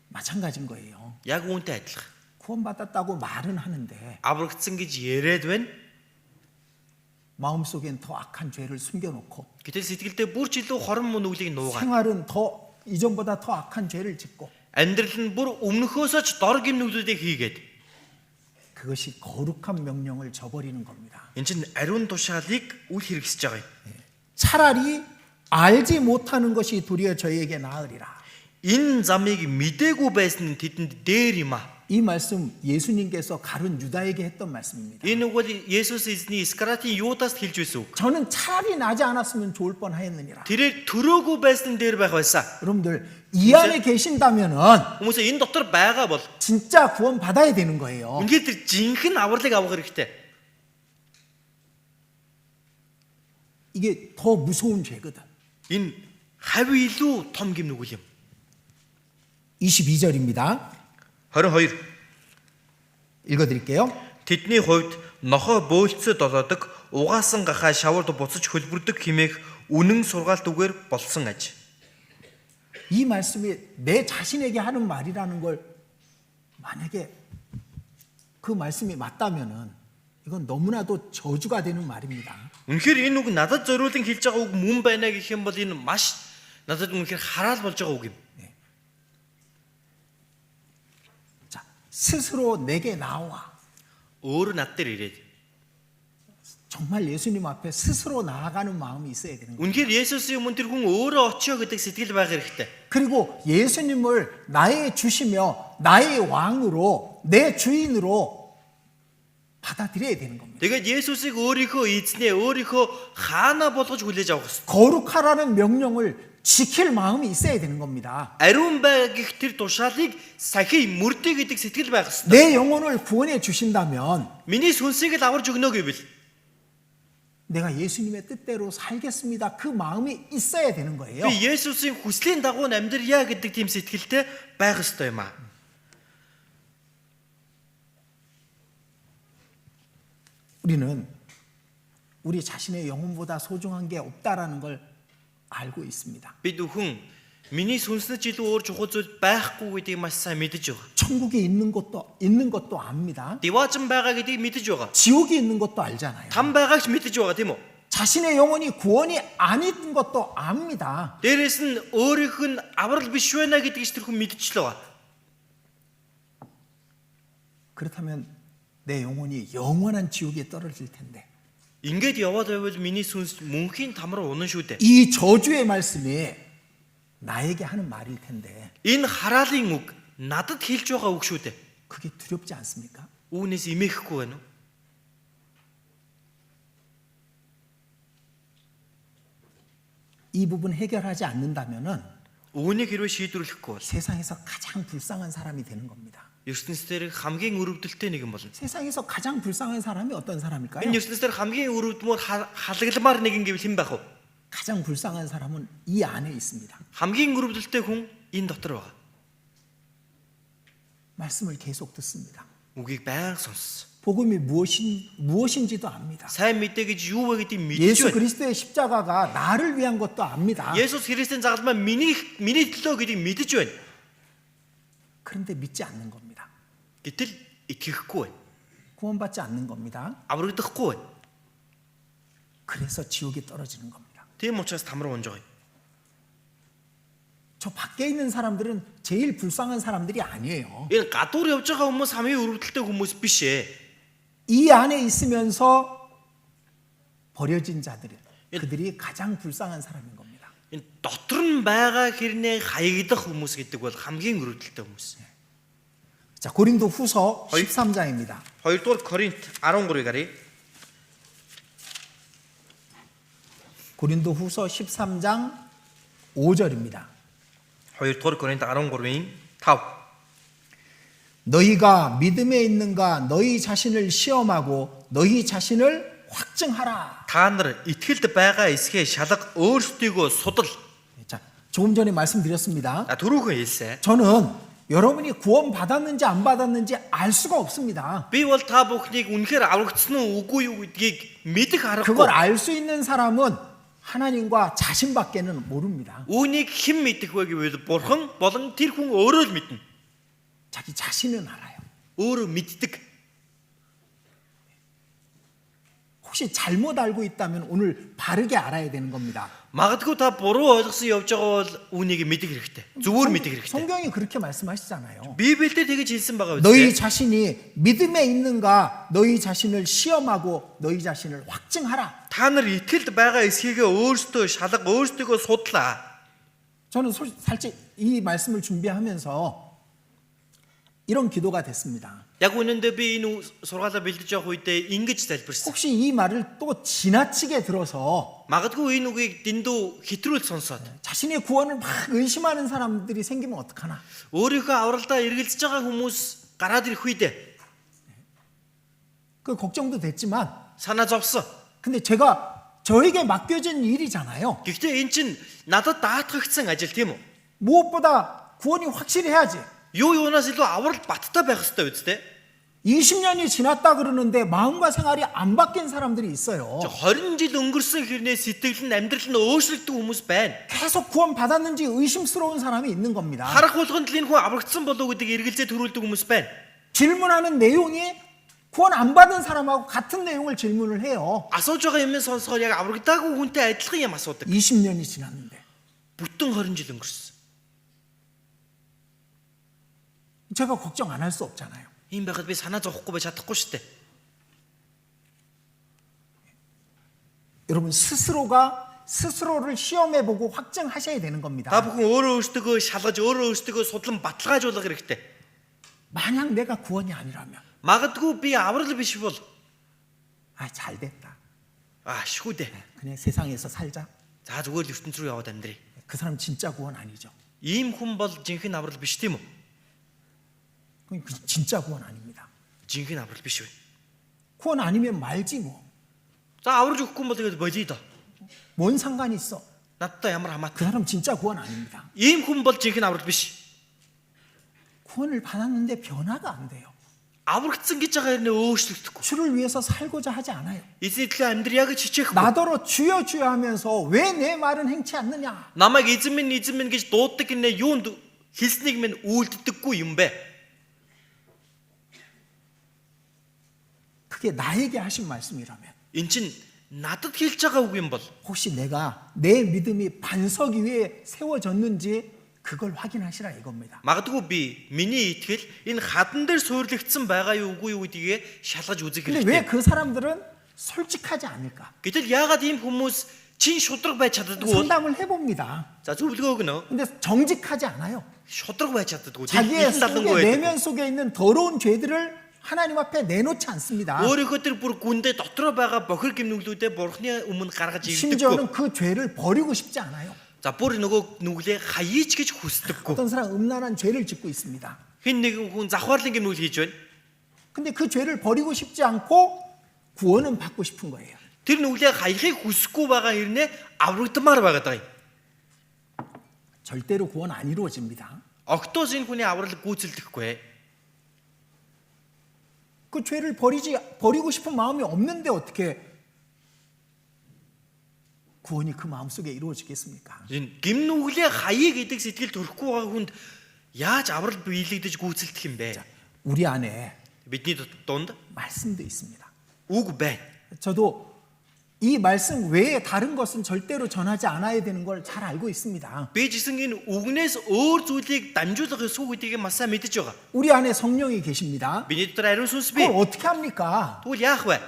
마찬가지인 거예요. Яг үүнтэй адилхан. 구원받았다고 말은 하는데 Аврагдсан гэж яриад байна. 마음속엔 더 악한 죄를 숨겨놓고 Гэтэл сэтгэлдээ бүр ч илүү хорон муу нүглийг нуугаад 생활은 더 이전보다 더 악한 죄를 짓고 амьдрал нь бүр өмнөхөөсөө ч дор гимнүүдийг хийгээд 그것이 거룩한 명령을 저버리는 겁니다. эн чин ариун тушаалыг үл хэрэгсэж байгаа юм. 차라리 알지 못하는 것이 도리어 저희에게 나으리라. Энэ замыг мдээгүй байсан нь тэдэнд дээр юм а. 이 말씀 예수님께서 가룟 유다에게 했던 말씀입니다. Энэ үг бол Есүс эзний Искаратийн Юдаас хэлж байсан үг. 저는 차라리 나지 않았으면 좋을 뻔하였느니라. Тэрээр төрөөгүй байсан дээр байх байсан. 여러분들 이 안에 계신다면은 Хүмүүсээ энэ дотор байгаа бол 진짜 구원 받아야 되는 거예요. үнэхээр тэр жинхэнэ авралыг авах хэрэгтэй. 이게 더 무서운 죄거든. Энэ хави илүү том гимнүгэл юм. 22절입니다. 22 읽어드릴게요. Тэдний хувьд нохоо бөөлцөд олоодог, угаасан гахаа шавард буцаж хөлбөрдөг хэмээх үнэн сургаалт үгээр болсон аж. 이 말씀이 내 자신에게 하는 말이라는 걸 만약에 그 말씀이 맞다면은 이건 너무나도 저주가 되는 말입니다. Үнэхээр энэ үг надад зориулан хэлж байгаа үг мөн байна гэх юм бол энэ маш надад үнэхээр хараал болж байгаа үг юм. 자, 스스로 내게 나와. Өөрөө над дээр ирээд. 정말 예수님 앞에 스스로 나아가는 마음이 있어야 되는 거예요. Үнэхээр Есүсийн өмнө тэр хүн өөрөө очио гэдэг сэтгэл байх хэрэгтэй. 그리고 예수님을 나의 주시며 나의 왕으로 내 주인으로 받아들여야 되는 겁니다. Тэгээд Есүсийг өөрийнхөө эзнээ, өөрийнхөө хаана болгож хүлээж авах хэрэгтэй. 거룩하라는 명령을 지킬 마음이 있어야 되는 겁니다. Ариун бай гэх тэр тушаалыг сахи мөрдөө гэдэг сэтгэл байх хэрэгтэй. 내 영혼을 구원해 주신다면 Миний сүнсийг л аварж өгнө гэвэл 내가 예수님의 뜻대로 살겠습니다. 그 마음이 있어야 되는 거예요. би Есүсийн хүслийн дагуу амьдрья гэдэг тийм сэтгэлтэй байх ёстой юм аа. 우리는 우리 자신의 영혼보다 소중한 게 없다라는 걸 알고 있습니다. Бид өхөн миний сүнснэж илүү өөр чухал зүйл байхгүй гэдгийг маш сайн мэдэж байгаа. 천국에 있는 것도 압니다. Диваажин байгаа гэдгийг мэдэж байгаа. 지옥이 있는 것도 알잖아요. Там байгаагч мэдэж байгаа тийм үү? 자신의 영혼이 구원이 아닌 것도 압니다. Дээрээс нь өөрийнх нь аврал биш байна гэдгийг ч тэр хүн мэдчихлээ байгаа. 그렇다면 내 영혼이 영원한 지옥에 떨어질 텐데 Ингээд яваад байвал миний сүнс мөнхийн тамар унан шүү дээ. 이 저주의 말씀이 나에게 하는 말일 텐데 Энэ хараалын үг надад хэлж байгаа үг шүү дээ. 그게 두렵지 않습니까? Үүнээс имээхгүй байна уу? 이 부분 해결하지 않는다면은 Үүнийг хэрвээ шийдвэрлэхгүй бол 세상에서 가장 불쌍한 사람이 되는 겁니다. ертөнцийн дээр хамгийн өрөвдөлттэй нэгэн болно. 세상에서 가장 불쌍한 사람이 어떤 사람일까요? Энэ ертөнцийн дээр хамгийн өрөвдмөр халагламаар нэгэн гэвэл хэн байх вэ? 가장 불쌍한 사람은 이 안에 있습니다. Хамгийн өрөвдөлттэй хүн энэ дотор байгаа. 말씀을 계속 듣습니다. Үгийг байнга сонссон. 복음이 무엇인지도 압니다. Сайн мэдээ гэж юу вэ гэдгийг мэдж 예수 байна. 그리스도의 십자가가 나를 위한 것도 압니다. Есүс Христийн загалмаа миний төлөө гэдгийг мэдэж байна. 그런데 믿지 않는 겁니다. Гэтэл итгэхгүй байна. 구원받지 않는 겁니다. Аврагдахгүй байна. 그래서 지옥에 떨어지는 겁니다. Тийм учраас тамар унж байгаа. 저 밖에 있는 사람들은 제일 불쌍한 사람들이 아니에요. Энэ гадуур явж байгаа хүмүүс хамгийн өрөвдөлттэй хүмүүс биш ээ. 이 안에 있으면서 버려진 자들은 그들이 가장 불쌍한 사람인 겁니다. Энэ дотор нь байгаа хэрнээ хаягдах хүмүүс гэдэг бол хамгийн өрөвдөлттэй хүмүүс. 자, 고린도 후서 13장입니다. 2-р Коринт 13-ыг харъя. 고린도 후서 13장 5절입니다. 2-р Коринт 13-ийн 5. 너희가 믿음에 있는가 너희 자신을 시험하고 너희 자신을 확증하라. Та нар итгэлд байгаа эсхээ шалга өөрсдийгөө судал. 자, 조금 전에 말씀드렸습니다. Түрүүхэн хэлсэн. 저는 여러분이 구원 받았는지 안 받았는지 알 수가 없습니다. Би бол та бүхнийг үнэхээр аврагдсан уу үгүй юу гэдгийг мэдэх 그걸 аргагүй. 알 수 있는 사람은 하나님과 자신밖에는 모릅니다. Үүнийг хэн мэдэх вэ гэвэл Бурхан болон тэр хүн өөрөө л мэднэ. 자기 자신은 알아요. Өөрөө мэддэг. 혹시 잘못 알고 있다면 오늘 바르게 알아야 되는 겁니다. Магадгүй та буруу ойлгосон явж байгаа бол үүнийг мэдэх хэрэгтэй. Зүгээр мэдэх хэрэгтэй. 성경이 그렇게 말씀하시잖아요. Библиэлд тэгэж хэлсэн байгаа 너희 үстэй. 자신이 믿음에 있는가 너희 자신을 시험하고 너희 자신을 확증하라. Та нар итгэлд байгаа эсхийгээ өөрсдөө шалга өөрсдийгөө судлаа. 저는 살짝 이 말씀을 준비하면서 이런 기도가 됐습니다. Яг үнэндээ би энэ сургаалаа бэлдэж явах үедээ ингэж залбирсан. 혹시 이 말을 또 지나치게 들어서 Магадгүй энэ үгийг дэндүү хэтрүүл сонсоод 자신의 구원을 막 의심하는 사람들이 생기면 어떡하나. өөрийнхөө авралдаа эргэлзэж байгаа хүмүүс гараад ирэх үедээ 그 걱정도 됐지만 санаа зовсон. 근데 제가 저에게 맡겨진 일이잖아요. Гэхдээ эн чин надад даатгагдсан ажил тийм үү? 무엇보다 구원이 확실해야지. Юу юунаас илүү аврал баттай байх хэрэгтэй үстэй. 20년이 지났다 그러는데 마음과 생활이 안 바뀐 사람들이 있어요. 20 жил өнгөрсөн хэрнээ сэтгэл нь амьдрал нь өөрчлөгдөв хүмүүс байна. 계속 구원 받았는지 의심스러운 사람이 있는 겁니다. Харах болгонд л энэ хүн аврагдсан болов уу гэдгийг эргэлзээ төрүүлдэг хүмүүс байна. 질문하는 내용이 구원 안 받은 사람하고 같은 내용을 질문을 해요. Асууж байгаа юм сонсохоор яг аврагдаагүй хүнтэй адилхан юм асуудаг. 20년이 지났는데. Бүтэн 20 жил өнгөрсөн. 제가 걱정 안 할 수 없잖아요. Ийм байхад би санаа зовхгүй байж чадахгүй шүү дээ. 여러분 스스로가 스스로를 시험해보고 확증하셔야 되는 겁니다. Та бүхэн өөрөө өөрсдөө шалгаж, өөрөө өөрсдөө судлан баталгаажуулах хэрэгтэй. 만약 내가 구원이 아니라면 Магадгүй би аврал биш бол 잘 됐다. шүү дээ. 그냥 세상에서 살자. За зүгээр л ертөнц рүү яваад амьдрий. 그 사람 진짜 구원 아니죠. Ийм хүн бол жинхэнэ аврал биш тийм үү? 그건 진짜 구원 아닙니다. Жинхэнэ аврал биш үү? 구원 아니면 말지 뭐. За аварж өгөхгүй бол тэгээд болий доо. 뭔 상관이 있어. Надтай ямар хамаатай. 그 사람 진짜 구원 아닙니다. Ийм хүн бол жинхэнэ аврал биш. 구원을 받았는데 변화가 안 돼요. Аврагдсан гэж байгаа хэрнээ өөрчлөгдөхгүй. 주를 위해서 살고자 하지 않아요. Эзний төлөө амьдрьяа гэж хичээхгүй. 나더러 주여 주여 하면서 왜 내 말은 행치 않느냐. Намайг эзэн минь гэж дууддаг гинэ юунд хэлснийг минь үйлддэггүй юм бэ? 그게 나에게 하신 말씀이라면 Эн чин надад хэлж байгаа үг юм бол 혹시 내가 내 믿음이 반석 위에 세워졌는지 그걸 확인하시라 이겁니다. магадгүй би миний итгэл энэ хадан дээр суйрлагдсан байгаа юу үгүй юу гэдгийг шалгаж үзэх 근데 왜 хэрэгтэй. 그 사람들은 솔직하지 않을까? Гэтэл яагаад ийм хүмүүс чин шудраг байж чаддаггүй бол 상담을 해봅니다. за зөвлөгөө өгнө. 근데 정직하지 않아요. Шудраг байж чаддаггүй. 자기의 Илэн далангүй 속에, байдаг. 내면 속에 있는 더러운 죄들을 하나님 앞에 내놓지 않습니다. Өөрийнхөө тэр бүр гүндээ дотроо байгаа бохир гимнүглүүдээ бурхны өмнө гаргаж ирдэггүй. 심지어는 그 죄를 버리고 싶지 않아요. За бүр нөгөө нүглээ хаяич гэж хүсдэггүй. 어떤 사람 음란한 죄를 짓고 있습니다. Хэн нэгэн хүн завхаарлын гимнүгэл хийж байна. 근데 그 죄를 버리고 싶지 않고 구원은 받고 싶은 거예요. Тэр нүглээ хаяхыг хүсэхгүй байгаа хэрнээ аврагдмаар байгаад байгаа юм. 절대로 구원 안 이루어집니다. Октоос энэ хүний аврал гүйцэлдэхгүй. 그 죄를 버리고 싶은 마음이 없는데 어떻게 구원이 그 마음속에 이루어지겠습니까? Энэ гимнүглээ хаяа гэдэг сэтгэл төрөхгүй байгаа хүнд яаж аврал биелэгдэж гүйцэлдэх юм бэ? 우리 안에 Бидний дунд 말씀도 있습니다. үг байна. 저도 이 말씀 외에 다른 것은 절대로 전하지 않아야 되는 걸 잘 알고 있습니다. Би жисэн энэ үгнээс өөр зүйлийг дамжуулах ёсгүй гэдгийг маш сайн мэдэж байгаа. 우리 안에 성령이 계십니다. Бидний дотор ариун сүнс бий. 그걸 어떻게 합니까? Тэгвэл яах вэ?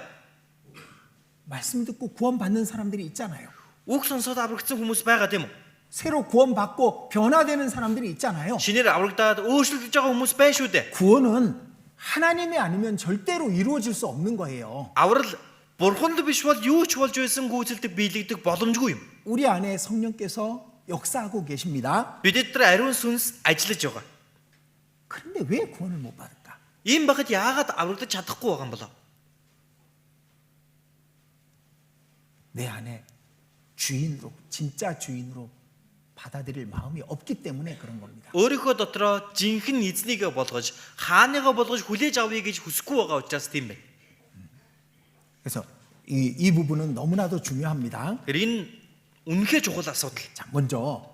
말씀 듣고 구원받는 사람들이 있잖아요. Үг сонсоод аврагдсан хүмүүс байгаа тийм үү? 새로 구원받고 변화되는 사람들이 있잖아요. Шинээр аврагдаад өөрчлөгдөж байгаа хүмүүс байна шүү дээ. 구원은 하나님이 아니면 절대로 이루어질 수 없는 거예요. Аврал бурханд биш бол юу ч болж байсан гүйцэлдэг биелэгдэх боломжгүй юм. 우리 안에 성령께서 역사하고 계십니다. Бидний дотор ариун сүнс ажиллаж байгаа. 그런데 왜 구원을 못 받을까? Ийм багт яагаад аврагдаж чадахгүй байгаа юм болоо? 내 안에 주인으로, 진짜 주인으로 받아들일 마음이 없기 때문에 그런 겁니다. Өөрийнхөө дотроо жинхэнэ эзнийгээ болгож, хааныгаа болгож хүлээж авъя гэж хүсэхгүй байгаа учраас тийм байна. 그래서 이 부분은 너무나도 중요합니다. Тэр энэ үнэхээр чухал асуудал. 자, 먼저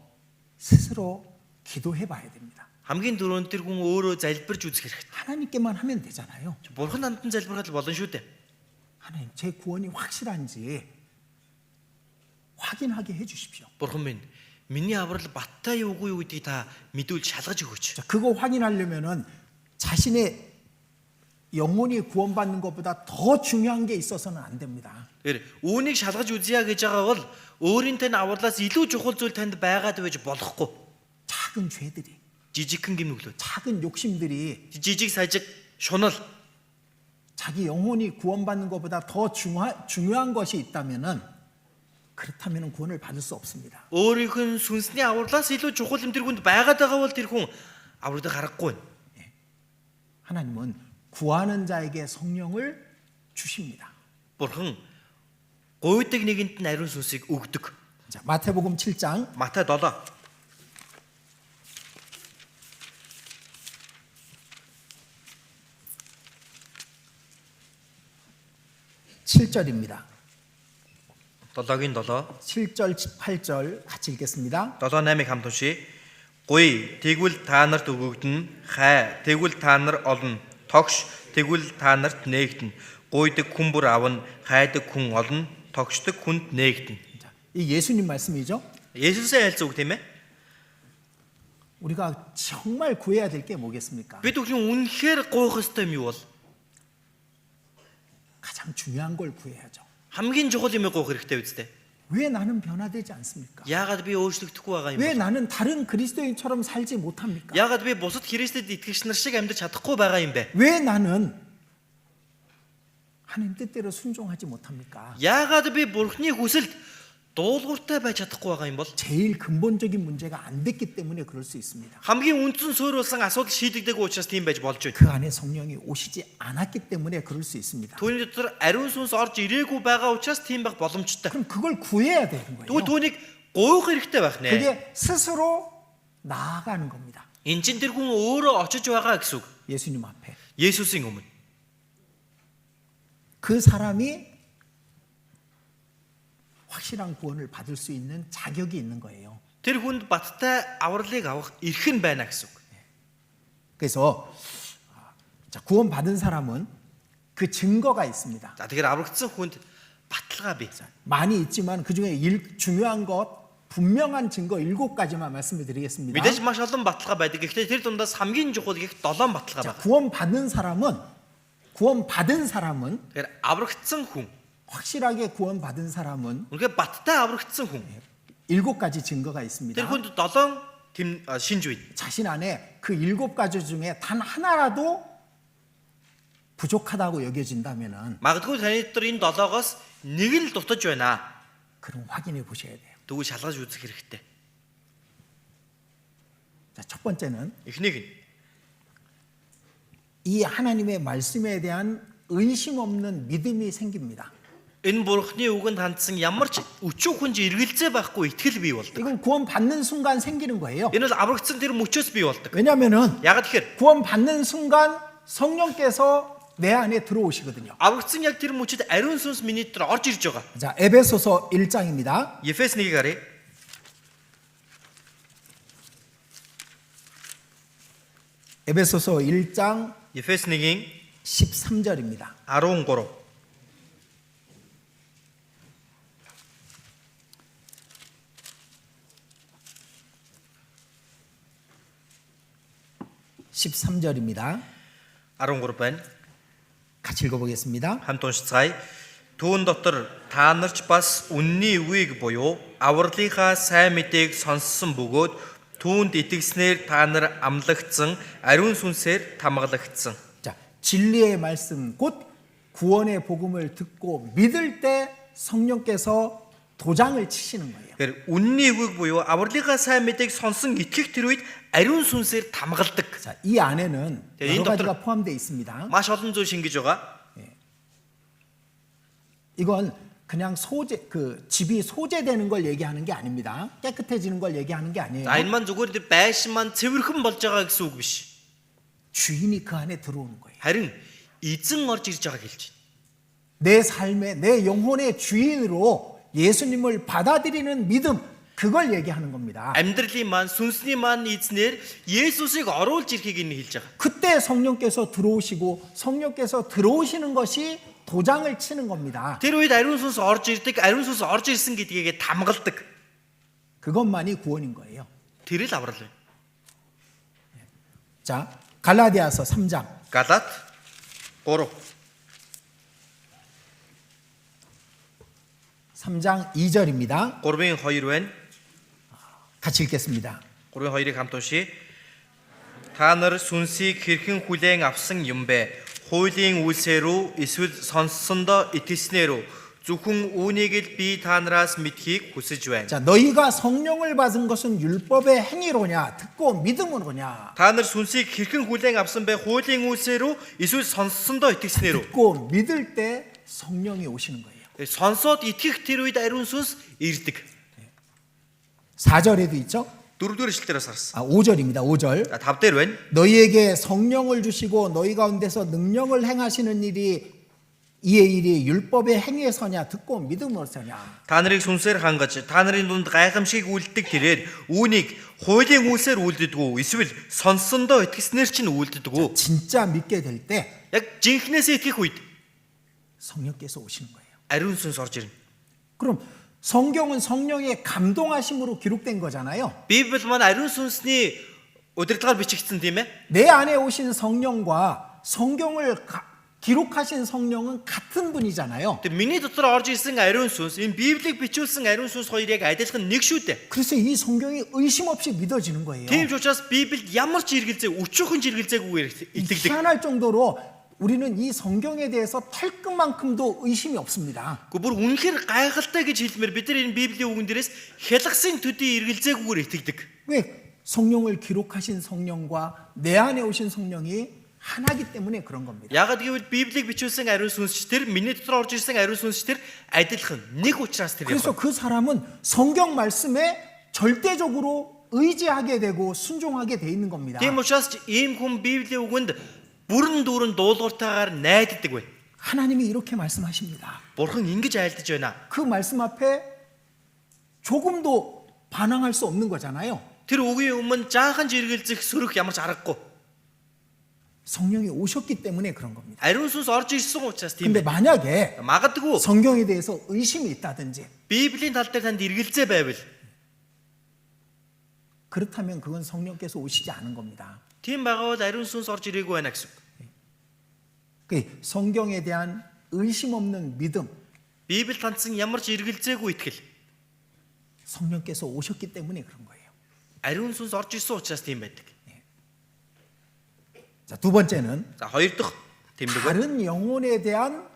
스스로 기도해 봐야 됩니다. Хамгийн дөрөнд тэр хүн өөрөө залбирж үзэх хэрэгтэй. 하나님께만 하면 되잖아요. Бурхан амтан залбирхад болно шүү дээ. 하나님, 제 구원이 확실한지 확인하게 해 주십시오. Бурхан минь, миний аврал баттай юугүй юу гэдгийг та мэдүүл шалгаж өгөөч. 자, 그거 확인하려면은 자신의 영혼이 구원받는 것보다 더 중요한 게 있어서는 안 됩니다. Тэр үүнийг шалгаж үзье гэж байгаа бол өөрийн тань авралаас илүү чухал зүйл танд байгаад байж болохгүй. 작은 죄들이, Жижигхэн гимнүглүүд, 작은 욕심들이 жижиг сажиг, шунал 자기 영혼이 구원받는 것보다 더 중요한 것이 있다면은 그렇다면은 구원을 받을 수 없습니다. өөрийнх нь сүнсний авралаас илүү чухал юм тэр хүнд байгаад байгаа бол тэр хүн аврагдах аргагүй. 하나님은 구하는 자에게 성령을 주십니다. Бурхан гуйдаг нэгэнд нь ариун сүнсийг өгдөг. 자, 마태복음 7장 Матай 7 7절입니다. 7-гийн 7 7절 8절 같이 읽겠습니다. 7-8-ыг хамт уншия. Гуй тэгвэл та нарт өгөгдөн, хай тэгвэл та нар олно, тогш тэгвэл та нарт нээгдэнэ. Гуйдаг хүн бүр авна, хайдаг хүн олно, тогшдог хүнд нээгдэнэ. 자, 이 예수님 말씀이죠. 예수의 айлц үг тийм ээ. 우리가 정말 구해야 될 게 뭐겠습니까? Бид бүхэн үнэхээр гуйх ёстой юм юу бол? 가장 중요한 걸 구해야죠. Хамгийн чухал юм гуйх хэрэгтэй үстэй. 왜 나는 변화되지 않습니까? Яагаад би өөрчлөгдөхгүй байгаа юм 왜 бэ? 나는 다른 그리스도인처럼 살지 못합니까? Яагаад би бусад Христэд итгэгч нар шиг амьдарч чадахгүй байгаа юм бэ? 왜 나는 하나님 뜻대로 순종하지 못합니까? Яагаад би Бурхны хүсэлд дуулууртай байж чадахгүй байгаа юм бол? 제일 근본적인 문제가 안 됐기 때문에 그럴 수 있습니다. Хамгийн үндсэн суурилсан асуудал шийдэгдэггүй учраас тийм байж болж байна. 그 안에 성령이 오시지 않았기 때문에 그럴 수 있습니다. Түүний дотор ариун сүнс орж ирээгүй байгаа учраас тийм байх боломжтой. 그럼 그걸 구해야 되는 거예요. Тэгвэл түүнийг гуйх хэрэгтэй байх нэ. 그게 스스로 나아가는 겁니다. Энд чинь тэр хүн өөрөө очиж байгаа гэсэн үг. 예수님 앞에. Есүсийн өмнө. 그 사람이 확실한 구원을 받을 수 있는 자격이 있는 거예요. Тэр хүнд баттай авралыг авах эрх нь байна гэсэн үг. 그래서 자, 구원받은 사람은 그 증거가 있습니다. За тэгэхээр аврагдсан хүнд баталгаа бий. 많이 있지만 그중에 중요한 것 분명한 증거 7가지만 말씀을 드리겠습니다. Мэдээж маш олон баталгаа байдаг. Гэхдээ тэр дундаас хамгийн чухал гэх 7 баталгаа 자, байна. 구원받은 사람은 Тэгэхээр аврагдсан хүн 확실하게 구원받은 사람은 Үнэхээр баттай аврагдсан хүн. 7가지 증거가 있습니다. Тэр хүнд 7 шинж үйд. 자신 안에 그 7가지 중에 단 하나라도 부족하다고 여겨진다면은 Магадгүй таны дотор энэ 7-оос нэг л дутаж байна. 그럼 확인해 보셔야 돼요. Тэгвэл шалгаж үзэх хэрэгтэй. 자, 첫 번째는 Эхнийх нь 이 하나님의 말씀에 대한 의심 없는 믿음이 생깁니다. энэ бурхны үгэнд хандсан ямар ч өчүүхэн эргэлзээ байхгүй итгэл бий болдог. 이건 구원 받는 순간 생기는 거예요. Энэ бол аврагдсан тэр мөчөөс бий болдог. 왜냐하면은 Яг тэгэхээр 구원 받는 순간 성령께서 내 안에 들어오시거든요. аврагдсан яг тэр мөчөд ариун сүнс миний дотор орж ирж байгаа. 자, 에베소서 1장입니다. Ефес 1-ийг харъя. 에베소서 1장 Ефес 1-ийн 13절입니다. 13. (13절입니다) 13 байна. 같이 읽어보겠습니다. Хамт уншицгаая. Түүн дотор та нарч бас үнний үгийг буюу авралынхаа сайн мэдээг сонссон бөгөөд түүнд итгэснээр та нар амлагдсан ариун сүнсээр тамгалагдсан. 자, 진리의 말씀 곧 구원의 복음을 듣고 믿을 때 성령께서 도장을 치시는 거예요. Тэгэхээр үнний үгийг буюу авралынхаа сайн мэдээг сонсон итгэх тэр үед ариун сүнсээр тамгалдаг. 자, 이 안에는 이 여러 인덕들- 가지가 포함되어 있습니다. Маш олон зүйл шингэж байгаа. 이건 그냥 그 집이 소재되는 걸 얘기하는 게 아닙니다. 깨끗해지는 걸 얘기하는 게 아니에요. За энэ маань зүгээр тэр байшин маань цэвэрхэн болж байгаа гэсэн үг биш. 주인이 그 안에 들어오는 거예요. Харин эзэн орж ирж байгааг хэлж байна. 내 삶의 내 영혼의 주인으로 예수님을 받아들이는 믿음, 그걸 얘기하는 겁니다. Амьдралын маань сүнсний маань эзнэр Есүсийг оруулж ирэхийг энэ хэлж байгаа. 그때 성령께서 들어오시고 성령께서 들어오시는 것이 도장을 치는 겁니다. Тэр үед ариун сүнс орж ирдэг, ариун сүнс орж ирсэн гэдгийг тамгалдаг. 그것만이 구원인 거예요. Тэр л аврал байна. 자, 갈라디아서 3장 Галат 3. 3장 2절입니다. 3-ын 2 байна. 같이 읽겠습니다. 3-ын 2-ыг хамт уншия. Та нар сүнсийг хэрхэн хүлээн авсан юм бэ? Хуулийн үлсээрүү эсвэл сонссондоо итгэснээрүү зөвхөн үүнийг л би та нараас мэдхийг хүсэж байна. 자, 너희가 성령을 받은 것은 율법의 행위로냐 듣고 믿음으로냐? Та нар сүнсийг хэрхэн хүлээн авсан бэ? Хуулийн үлсээрүү эсвэл сонссондоо итгэснээрүү. 듣고 믿을 때 성령이 오시는 거예요. Сонсоод итгэх тэр үед ариун сүнс ирдэг. 4절에도 있죠? 4-р эшлэлээрээс харсан. 5절입니다. 5절. 5-дөр байна. 너희에게 성령을 주시고 너희 가운데서 능력을 행하시는 일이 이의 일이 율법의 행위에서냐 듣고 믿음으로서냐. Та нарыг сүнсээр хангаж, та нарын дунд гайхамшиг үлддэг тэрээр үүнийг хуулийн үлсээр үлддэг үү? Эсвэл сонссондоо итгэснээр чинь үлддэг үү? 진짜 믿게 될 때 Яг жинхнээсээ итгэх үед 성령께서 오시는 거예요. ариун сүнс орж ирнэ. 그럼 성경은 성령의 감동하심으로 기록된 거잖아요. Библи маань ариун сүнсний удирдлагаар бичигдсэн тийм ээ. 내 안에 오신 성령과 성경을 기록하신 성령은 같은 분이잖아요. Тэр миний дотор орж ирсэн ариун сүнс, энэ Библийг бичүүлсэн ариун сүнс хоёр яг адилхан нэг шүү дээ. 그래서 이 성경이 의심 없이 믿어지는 거예요. Тийм ч учраас Библиэд ямар ч эргэлзээ, өчүүхэн эргэлзээгүйгээр итгэдэг. 희한할 정도로 우리는 이 성경에 대해서 털끝만큼도 의심이 없습니다. Гэхдээ бүр үнэхээр гайхалтай гэж хэлмээр бид нар энэ Библийн үгэн дээрээс хялгсын төдий эргэлзээгүйгээр итгэдэг. 왜? 성령을 기록하신 성령과 내 안에 오신 성령이 하나기 때문에 그런 겁니다. Яагаад гэвэл Библийг бичүүлсэн ариун сүнс тэр миний дотор орж ирсэн ариун сүнс тэр адилхан нэг учраас тэр 그래서 그 사람은 성경 말씀에 절대적으로 의지하게 되고 순종하게 돼 있는 겁니다. Тийм учраас ийм хүн Библийн үгэнд бүрэн дүүрэн дуулууртайгаар найддаг байна. 하나님이 이렇게 말씀하십니다. Бурхан ингэж айлдаж байна. 그 말씀 앞에 조금도 반항할 수 없는 거잖아요. Тэр үгийн өмнө жаахан жиргэлзэх сөрөх ямар ч аргагүй. 성령이 오셨기 때문에 그런 겁니다. 아리ун сүнс орж ирсэн учраас тийм 근데 байна. 만약에 Магадгүй 성경에 대해서 의심이 있다든지 Библийн тал дээр танд эргэлзээ байвал 그렇다면 그건 성령께서 오시지 않은 겁니다. тийм байгаа бол ариун сүнс орж ирээгүй байна гэсэн. 그 성경에 대한 의심 없는 믿음, Библи тандсан ямар ч эргэлзээгүй итгэл. 성령께서 오셨기 때문에 그런 거예요. Ариун сүнс орж ирсэн учраас тийм байдаг. 자, 두 번째는 За хоёр дахь тэмдэг. 다른 영혼에 대한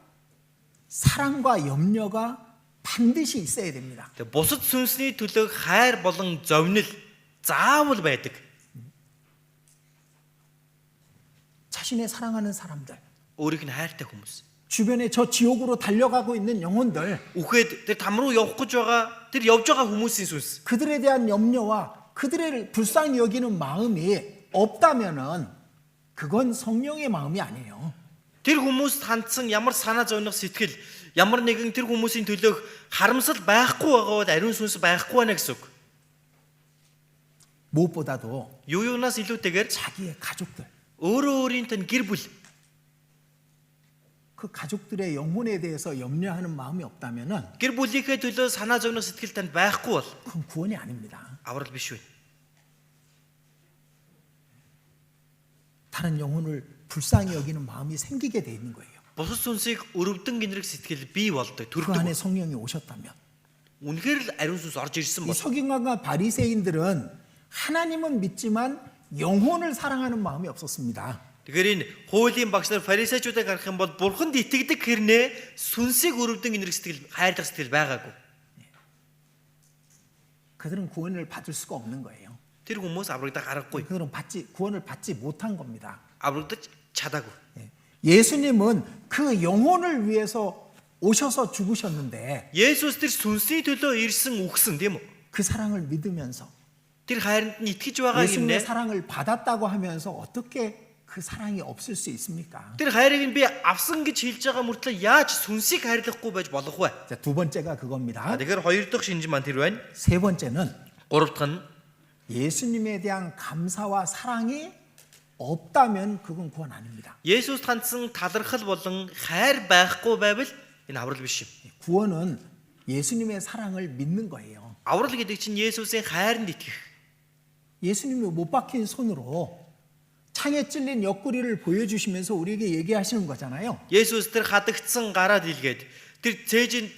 사랑과 염려가 반드시 있어야 됩니다. Тэгээ бусад сүнсний төлөө хайр болон зовнил заавал байдаг. 자신의 사랑하는 사람들, Өөрийг нь хайртай хүмүүс. 주변에 저 지옥으로 달려가고 있는 영혼들, Үхээд тэр там руу явах гэж байгаа, тэр явж байгаа хүмүүсийн сүнс. 그들에 대한 염려와 그들을 불쌍히 여기는 마음이 없다면은 그건 성령의 마음이 아니에요. Тэр хүмүүст хандсан ямар санаа зовнох сэтгэл, ямар нэгэн тэр хүмүүсийн төлөөх харамсал байхгүй байгаа бол ариун сүнс байхгүй байна гэсэн үг. 무엇보다도 Юунаас илүүтэйгээр 자기의 가족들, өөрөө өөрийнх нь гэр бүл, 그 가족들의 영혼에 대해서 염려하는 마음이 없다면은 гэр бүлийнхээ төлөө санаа зовнох сэтгэл танд байхгүй бол 그건 구원이 아닙니다. аврал биш үү. 다른 영혼을 불쌍히 여기는 마음이 생기게 돼 있는 거예요. Бусад сүнсийг өрөвдөн гинрэх сэтгэл бий болдог, 그 төрдөг. 안에 성령이 오셨다면 Үнэхээр л ариун сүнс орж ирсэн 이 бол 서기관과 바리새인들은 하나님은 믿지만 영혼을 사랑하는 마음이 없었습니다. тэгэхээр энэ хуулийн багш нар фарисеучудыг харах юм бол бурханд итгэдэг хэрнээ сүнсийг өрөвдөн гинрэх сэтгэл, хайрлах сэтгэл байгаагүй. 그들은 구원을 받을 수가 없는 거예요. Тэр хүмүүс аврагдах аргагүй. 그들은 구원을 받지 못한 겁니다. аврагдаж чадаагүй. 예수님은 그 영혼을 위해서 오셔서 죽으셨는데 Есүс тэр сүнсний төлөө ирсэн үхсэн тийм үү? 그 사랑을 믿으면서 Тэр хайранд нь итгэж байгаа 예수님의 юмнээ 사랑을 받았다고 하면서 어떻게 그 사랑이 없을 수 있습니까? тэр хайрыг нь би авсан гэж хэлж байгаа мөртлөө яаж сүнсийг хайрлахгүй байж болох вэ? 자, 두 번째가 그겁니다. Тэгэхээр хоёр дахь шинж маань тэр байна. 세 번째는 Гурав дахь нь 예수님에 대한 감사와 사랑이 없다면 그건 구원 아닙니다. Есүст хандсан талархал болон хайр байхгүй байвал энэ аврал биш юм. 구원은 예수님의 사랑을 믿는 거예요. Аврал гэдэг чинь Есүсийн хайранд итгэх. 예수님이 못 박힌 손으로 창에 찔린 옆구리를 보여주시면서 우리에게 얘기하시는 거잖아요. Есүс тэр хадагдсан гараа дэлгээд тэр цээжийн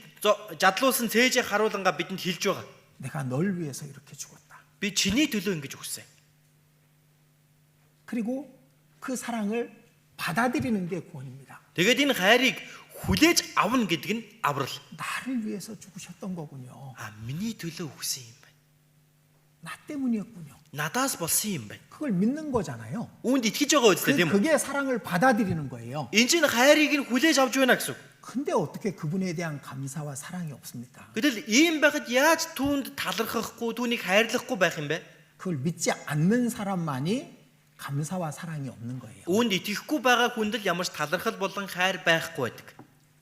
задлуулсан цээжийг харуулнгаа бидэнд хэлж байгаа. 내가 널 위해서 이렇게 죽었다. Би чиний төлөө ингэж өгсөн. 그리고 그 사랑을 받아들이는 게 구원입니다. Тэгээд энэ хайрыг хүлээж авна гэдэг нь аврал. 나를 위해서 죽으셨던 거군요. Миний төлөө өгсөн юм байна. 나 때문이었군요. Надаас болсон юм байна. 그걸 믿는 거잖아요. Үүнд итгэж байгаа үстэй тийм үү? 그게 사랑을 받아들이는 거예요. Энэ чинь хайрыг нь хүлээж авч байна гэсэн үг. 근데 어떻게 그분에 대한 감사와 사랑이 없습니까? Гэтэл ийм байхад яаж түүнд талархахгүй, түүнийг хайрлахгүй байх юм бэ? 그걸 믿지 않는 사람만이 감사와 사랑이 없는 거예요. Үүнд итгэхгүй байгаа хүнд л ямар ч талархал болон хайр байхгүй байдаг.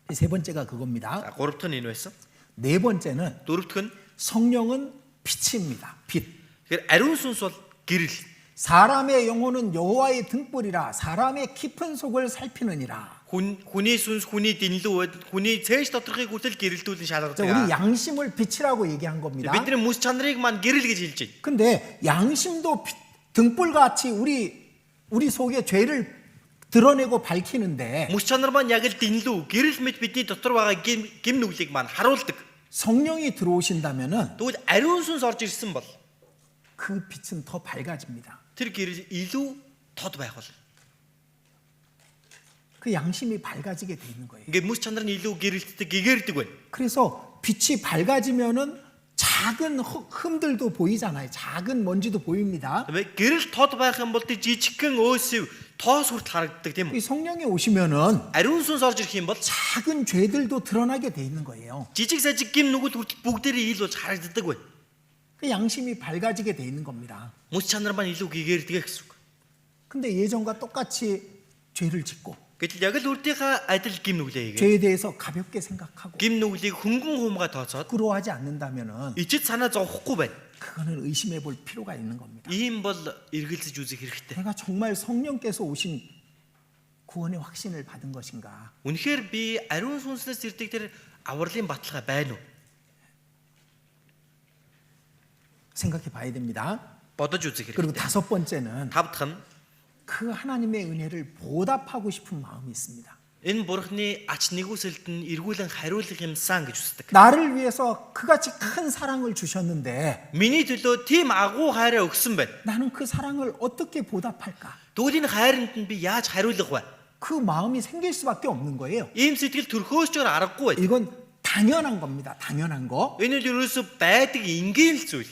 세 번째가 그겁니다. За, гурав дахь нь энэ байсан. 네 번째는 Дөрөв дахь нь 성령은 빛입니다. 빛. тэгэхээр ариун сүнс бол гэрэл. 사람의 영혼은 여호와의 등불이라 사람의 깊은 속을 살피느니라. Хүний сүнс хүний дэнлүү, хүний цээж доторхыг хүртэл гэрэлтүүлэн 자, шалгадаг. 우리 양심을 빛이라고 얘기한 겁니다. Бидний мэс чанарыг маань гэрэл гэж хэлж байна. 근데 양심도 등불같이 우리 속에 죄를 드러내고 밝히는데 Мэс чанар маань яг л дэнлүү, гэрэл мэт бидний дотор байгаа гим нүглийг маань харуулдаг. 성령이 들어오신다면은 Тэгвэл ариун сүнс орж ирсэн бол 그 빛은 더 밝아집니다. тэр гэрэл илүү тод байх бол. 그 양심이 밝아지게 돼 있는 거예요. Ингээд мэс чанар нь илүү гэрэлтдэг, гэгэрдэг байна. 그래서 빛이 밝아지면은 작은 흠들도 보이잖아요. 작은 먼지도 보입니다. Тэгвэл гэрэл тод байх юм бол тэр жижигхэн өөсөв тоос хүртэл харагддаг тийм үү? 이 성령이 오시면은 Ариун сүнс орж ирэх юм бол 작은 죄들도 드러나게 돼 있는 거예요. жижиг сажиг гим нүгэл хүртэл бүгдээрээ ил болж харагддаг байна. 그 양심이 밝아지게 돼 있는 겁니다. Мэс чанар маань илүү гэгэрдэг гэсэн үг. 근데 예전과 똑같이 죄를 짓고 Гэтэл яг л үрдийнхаа адил гим нүглээ хийгээ. 죄에 대해서 가볍게 생각하고 Гим нүглийг хөнгөн хуумгаа тооцоод 부끄러워하지 않는다면은 ичид санаа зовхгүй байна. 그거는 의심해 볼 필요가 있는 겁니다. Ийм бол эргэлзэж үзэх хэрэгтэй. 내가 정말 성령께서 오신 구원의 확신을 받은 것인가? Үнэхээр би ариун сүнснээс ирдэг тэр авралын баталгаа байна уу? 생각해 봐야 됩니다. Бодож үзэх 그리고 хэрэгтэй. 다섯 번째는 Тав дахь нь 그 하나님의 은혜를 보답하고 싶은 마음이 있습니다. Энэ Бурхны ач нэгүсэлд нь эргүүлэн хариулах юмсан гэж үздэг. 나를 위해서 그같이 큰 사랑을 주셨는데 Миний төлөө тийм агуу хайраа өгсөн байна. 나는 그 사랑을 어떻게 보답할까? Тэгвэл энэ хайранд нь би яаж хариулах вэ? 그 마음이 생길 수밖에 없는 거예요. Ийм сэтгэл төрхөөсчөр аргагүй байна. 이건 당연한 겁니다. 당연한 거. Энэ нь ерөөсөө байдаг энгийн л зүйл.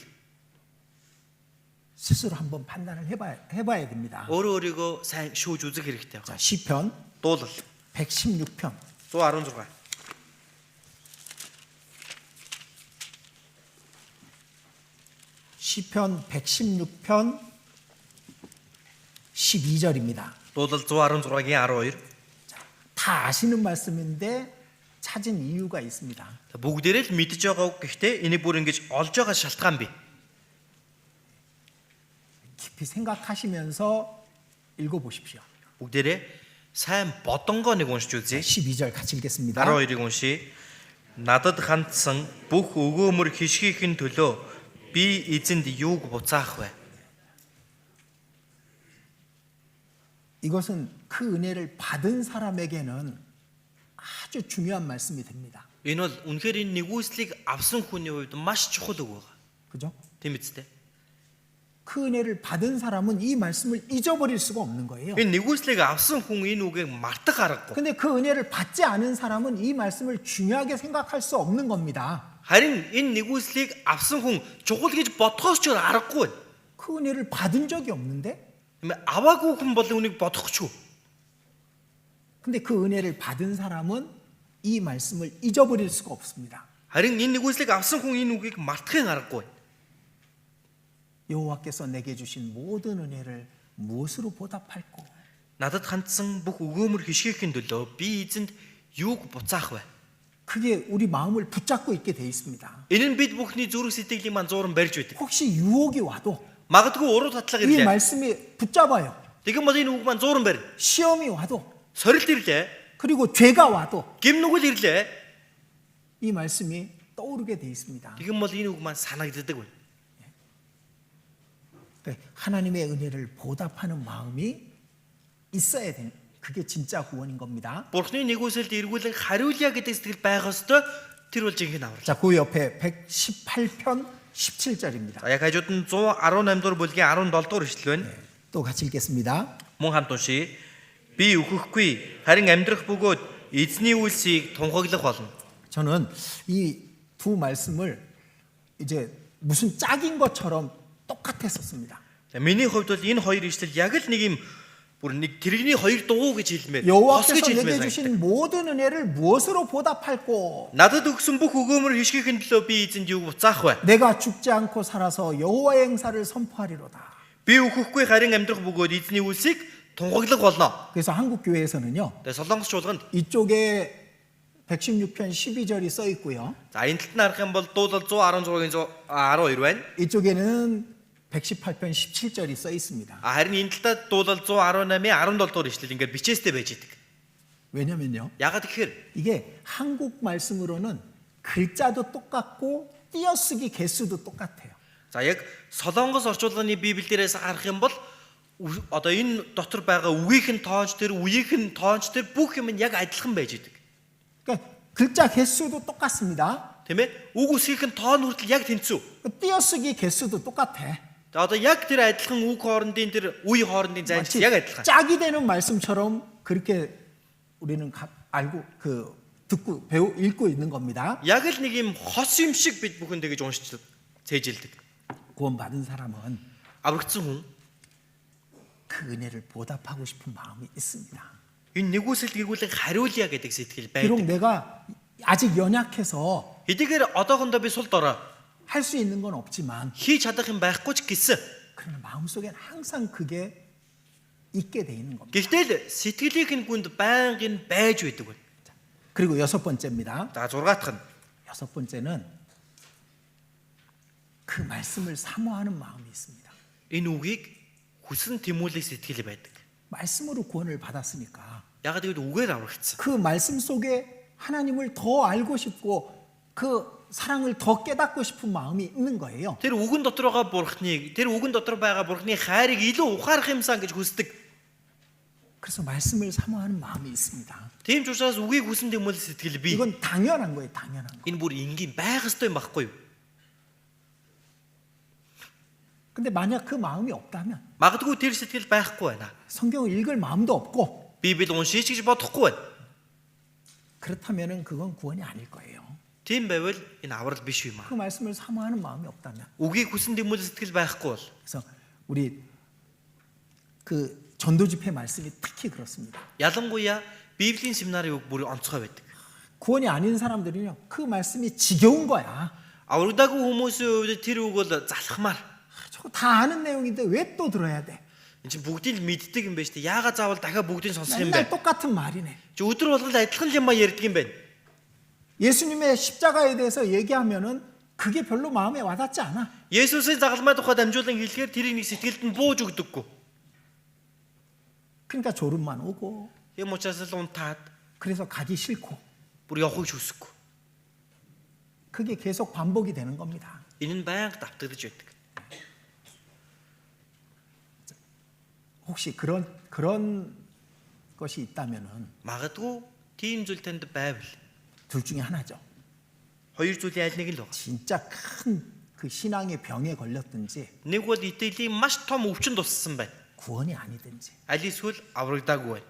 스스로 한번 판단을 해봐야 됩니다. Өөрөө өөрийгөө сайн шүүж үзэх хэрэгтэй 자, байна. 시편 Дуулал 116편 116. 시편 116편 12절입니다. Дуулал 116-гийн 12. 다 아시는 말씀인데 찾은 이유가 있습니다. Бүгдээрээ л мэдж байгаа үг гэхдээ энийг бүр ингэж олж байгаа шалтгаан бий. 깊이 생각하시면서 읽어보십시오. Бүгдээрээ сайн бодонгоо нэг уншиж үзье. 12절 같이 읽겠습니다. 12-ыг уншия. Надад хандсан бүх өгөөмөр хишгийхэн төлөө би эзэнд юуг буцаах вэ? 이것은 그 은혜를 받은 사람에게는 아주 중요한 말씀이 됩니다. Энэ бол үнэхээр энэ нэгүслийг авсан хүний хувьд маш чухал үг байна. 그죠? Тийм үстэй. 그 은혜를 받은 사람은 이 말씀을 잊어버릴 수가 없는 거예요. Энэ нэгүслийг авсан хүн энэ үгийг мартах аргагүй. 근데 그 은혜를 받지 않은 사람은 이 말씀을 중요하게 생각할 수 없는 겁니다. Харин энэ нэгүслийг авсан хүн чухал гэж бодохоос ч аргагүй. 그 은혜를 받은 적이 없는데 Аваагүй хүн бол үнийг бодох ч юу. 근데 그 은혜를 받은 사람은 이 말씀을 잊어버릴 수가 없습니다. Харин энэ нэгүслийг авсан хүн энэ үгийг мартахын аргагүй. 여호와께서 내게 주신 모든 은혜를 무엇으로 보답할꼬? Надад хандсан бүх өгөөмөр хишгийхэн төлөө би эзэнд юуг буцаах вэ? 그게 우리 마음을 붙잡고 있게 돼 있습니다. Энэ нь бид бүхний зүрх сэтгэлийн маань зууран барьж байдаг. 혹시 유혹이 와도 Магадгүй уруу татлага 이 ирлээ. 말씀이 붙잡아요. Тэгэн бол энэ үг маань зууран барь. 시험이 와도 Сорилт ирлээ. 그리고 죄가 와도 Гимнүгэл ирлээ. 이 말씀이 떠오르게 돼 있습니다. Тэгэн бол энэ үг маань санагддаг байна. 그러니까 하나님의 은혜를 보답하는 마음이 있어야 되는 그게 진짜 구원인 겁니다. Бурхны нэгүсэлд эргүүлэн хариулъя гэдэг сэтгэл байх ёстой. Тэр бол жинхэнэ аврал. 자, 그 옆에 118편 17절입니다. За яг хажууд нь 118 дугаар бүлгийн 17 дугаар ишлэл байна. 또 같이 읽겠습니다. Мөн хамт уншия. Би өөхөхгүй харин амьдрах бөгөөд эзний үйлсийг тунхаглах болно. 저는 이 두 말씀을 이제 무슨 짝인 것처럼 똑같았었습니다. За миний хувьд бол энэ хоёр ишлэл яг л нэг юм бүр нэг тэрэгний хоёр дуу гэж хэлмээр. Хос 여호와께서 гэж 내게 хэлмээр. 주신 모든 은혜를 무엇으로 보답할꼬? Надад өгсөн бүх өгөөмөр хишгийхэн төлөө би эзэнд юу буцаах вэ? 내가 죽지 않고 살아서 여호와의 행사를 선포하리로다. Би өөхөхгүй харин амьдрах бөгөөд эзний үйлсийг тунхаглах болно. 그래서 한국 교회에서는요. Тэгээ солонгос чуулганд 이쪽에 116편 12절이 써 있고요. за энэ талд нь харах юм бол дуулал 116-гийн 12 байна. 이쪽에는 118편 17절이 써 있습니다. Харин энэ талд дуулал 118-ийн 17 дугаар ишлэл ингээд бичээстэй байж идэг. 왜냐면요. Ягаад гэхээр 이게 한국 말씀으로는 글자도 똑같고 띄어쓰기 개수도 똑같아요. за яг солонгос орчуулгын библиэрээс харах юм бол одоо энэ дотор байгаа үгийнхэн тоонч төр үеийнхэн тоонч төр бүх юм нь яг адилхан байж идэг. 그러니까 글자 개수도 똑같습니다. Тийм ээ? Үг үсгийнхэн тоон хүртэл яг тэнцүү. 띄어쓰기 개수도 똑같아. За одоо яг тэр адилхан үг хоорондын тэр үе хоорондын зайч 마치 яг адилхан. 짝이 되는 말씀처럼 그렇게 우리는 알고 듣고 읽고 있는 겁니다. Яг л нэг юм хос юм шиг бид бүхэн тэгэж уншиж цээжилдэг. 구원받은 사람은 Аврагдсан хүн 그 은혜를 보답하고 싶은 마음이 있습니다. энэ нэгүсэлд эргүүлэн хариулъя гэдэг сэтгэл 비록 байдаг. 내가 아직 연약해서 Хэдийгээр одоохондоо би сул дорой 할 수 있는 건 없지만 хийж чадах юм байхгүй ч гэсэн. 그러나 마음속엔 항상 그게 있게 돼 있는 겁니다. Гэхдээ л сэтгэлийнхэн гүнд байнгын байж байдаг байна. 그리고 여섯 번째입니다. За 6 дахь нь 여섯 번째는 그 말씀을 사모하는 마음이 있습니다. энэ үгийг хүсэн тэмүүлэх сэтгэл байдаг. 말씀으로 구원을 받았으니까 Ягаад гэвэл үгээр аврагдсан. 그 말씀 속에 하나님을 더 알고 싶고 그 사랑을 더 깨닫고 싶은 마음이 있는 거예요. Тэр үгэн дотор байгаа бурхныг, тэр үгэн дотор байгаа бурхны хайрыг илүү ухаарах юмсан гэж хүсдэг. 그래서 말씀을 사모하는 마음이 있습니다. Тийм ч учраас үгийг хүсэн тэмүүлэл сэтгэл бий. 이건 당연한 거예요, 당연한 거. Энэ бүр энгийн байх ёстой юм байхгүй юу? 근데 만약 그 마음이 없다면 Магадгүй тэр сэтгэл байхгүй байна. 성경을 읽을 마음도 없고 Библийг уншиж гэж бодохгүй байна. 그렇다면은 그건 구원이 아닐 거예요. Тийм байвал энэ аврал биш юм аа. 그 말씀을 사모하는 마음이 없다면. Үгийг хүсэн тэмүүлэл сэтгэл байхгүй бол 그래서 우리 그 전도 집회 말씀이 특히 그렇습니다. ялангуяа Библийн семинарын үг бүр онцгой байдаг. 구원이 아닌 사람들은요, 그 말씀이 지겨운 거야. Аврагдаагүй хүмүүсийн хувьд тэр үг бол залхмаар. 저거 다 아는 내용인데 왜 또 들어야 돼? Энд чинь бүгдийг л мэддэг юм байна шүү дээ. Яагаад заавал дахиад бүгдийг сонсох юм 맨날 бэ? 똑같은 말이네. Чи өдөр болгол адилхан юм а ярьдаг юм байна. 예수님의 십자가에 대해서 얘기하면은 그게 별로 마음에 와닿지 않아. Есүсийн загалмай тухай дамжуулан хэлэхээр тэрийг нэг сэтгэлд нь бууж өгдөггүй. 그러니까 졸음만 오고, Юм учраас л унтаад 그래서 가기 싫고, бүр явахыг ч хүсэхгүй. 그게 계속 반복이 되는 겁니다. Энэ нь байнга давтагдаж байдаг. 혹시 그런 것이 있다면은 Магадгүй тийм зүйл танд байвал 둘 중에 하나죠. хоёр зүйлийн аль нэг л байна. 진짜 큰 그 신앙의 병에 걸렸든지 Нэг бол итгэлийн маш том өвчин туссан байна. 구원이 아니든지. Аль эсвэл аврагдаагүй байна.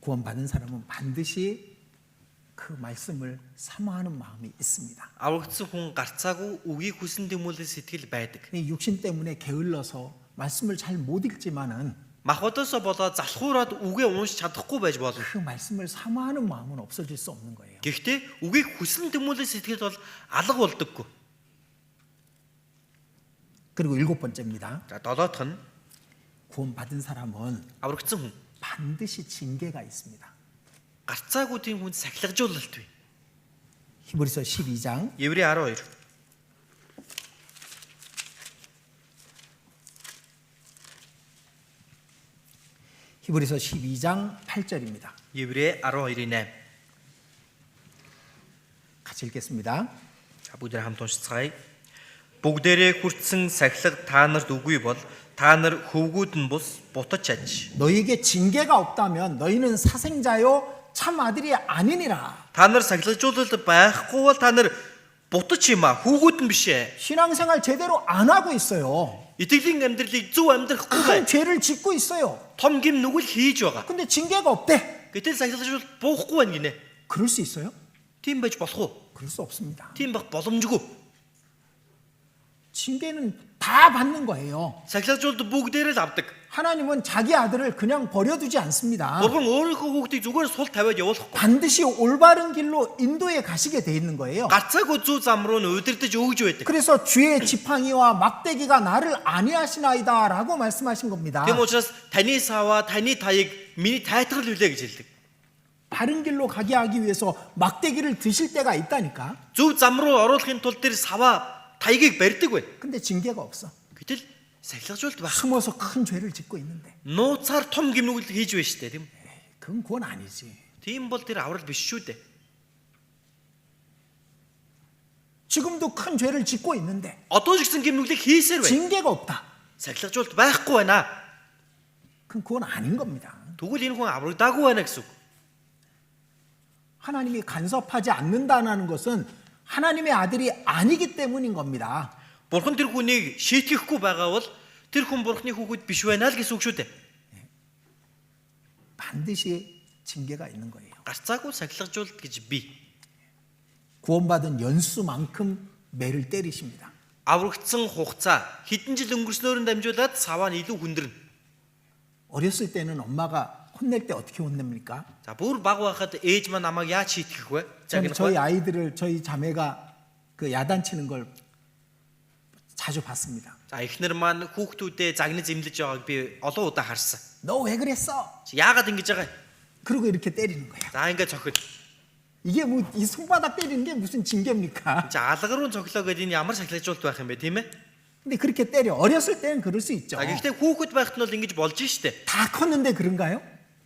구원받은 사람은 반드시 그 말씀을 사모하는 마음이 있습니다. Аврагдсан хүн гарцаагүй үгийг хүсэн тэмүүлэл сэтгэл байдаг. 근데 육신 때문에 게을러서 말씀을 잘 못 읽지만은 Махбодосоо болоод залхуураад үгээ уншиж чадахгүй байж болно. 그 말씀을 사모하는 마음은 없어질 수 없는 거예요. Гэхдээ үгийг хүсэн тэмүүлэл сэтгэл бол алга болдоггүй. 그리고 일곱 번째입니다. За долоотх нь 구원받은 사람은 аврагдсан хүн 반드시 징계가 있습니다. гарцаагүй тийм хүнд сахилгажуулалт бий. 히브리서 12장 Еврей 12. 히브리서 12장 8절입니다. Еврей 12-ийн 8. 같이 읽겠습니다. За бүгдээ хамт уншицгаая. Бүгдээрээ хүртсэн сахилга та нарт үгүй бол та нар хөвгүүд нь бус бутаж чаж. 너희에게 징계가 없다면 너희는 사생자요 참 아들이 아니니라. Та нар сахилгажуулалт байхгүй бол та нар бутаж юм а хөвгүүд нь биш ээ. 신앙생활 제대로 안 하고 있어요. Итгэлийн амьдралыг зөв амьдрахгүй 큰 бай. 죄를 짓고 있어요. Том гим нүгэл хийж байгаа. 근데 징계가 없대. Гэтэл сахилгажуулалт буухгүй байна гинэ. 그럴 수 있어요? Тийм байж болох уу? 그럴 수 없습니다. Тийм байх боломжгүй. 징계는 다 받는 거예요. Сахилгажуулалт бүгдээрээ л авдаг. 하나님은 자기 아들을 그냥 버려두지 않습니다. Бурхан өөрийнхөө хүүхдийг зүгээр сул тавиад явуулахгүй. 반드시 올바른 길로 인도에 가시게 돼 있는 거예요. Гарцаагүй зүү зам руу нь удирдах өгж байдаг. 그래서 주의 지팡이와 막대기가 나를 안위하시나이다라고 말씀하신 겁니다. Тийм учраас таны саваа, таны таяг миний тайтгал үлээ гэж хэлдэг. 바른 길로 가게 하기 위해서 막대기를 드실 때가 있다니까. Зөв зам руу оруулахын тулд тэр саваа, таягийг барьдаг бай. 근데 징계가 없어. Гэтэл сахилгажуулалт байх. 숨어서 큰 죄를 짓고 있는데. Нууцаар том гимнүгэл хийж байна шүү дээ, тийм. 그건 구원 아니지. Тийм бол тэр аврал биш шүү дээ. 지금도 큰 죄를 짓고 있는데 Одоо ч гэсэн гимнүглийг хийсээр байна. 징계가 없다. Сахилгажуулалт байхгүй байна. 그건 구원 아닌 겁니다. Тэгвэл энэ хүн аврагдаагүй байна гэсэн үг. 하나님이 간섭하지 않는다는 것은 하나님의 아들이 아니기 때문인 겁니다. Бурхан тэр хүнийг шийтгэхгүй байгаа бол тэр хүн Бурханы хүүхэд биш байна л гэсэн үг шүү дээ. 반드시 징계가 있는 거예요. Гарцаагүй сахилгажуулалт гэж бий. 구원받은 연수만큼 매를 때리십니다. Аврагдсан хугацаа хэдэн жил өнгөрснөөр нь дамжуулаад саваа нь илүү хүндэрнэ. 어렸을 때는 엄마가 혼낼 때 어떻게 혼냅니까? За бүр баг байхад ээж маань намайг яаж шийтгэх вэ? 저는 저희 아이들을 저희 자매가 그 야단치는 걸 자주 봤습니다. За эхнэр маань хүүхдүүдээ загнаж зэмлэж байгааг би олон удаа харсан. 너 왜 그랬어? Чи яагаад ингэж байгаа? 그러고 이렇게 때리는 거야. За ингээд цохид. 이게 뭐 이 손바닥 때리는 게 무슨 징계입니까? За алга руу цохлоо гэдэг энэ ямар сахилгажуулалт байх юм бэ, тийм ээ? 근데 그렇게 때려. 어렸을 때는 그럴 수 있죠. За гэхдээ хүүхэд байхад нь бол ингэж болж штэ. 다 컸는데 그런가요?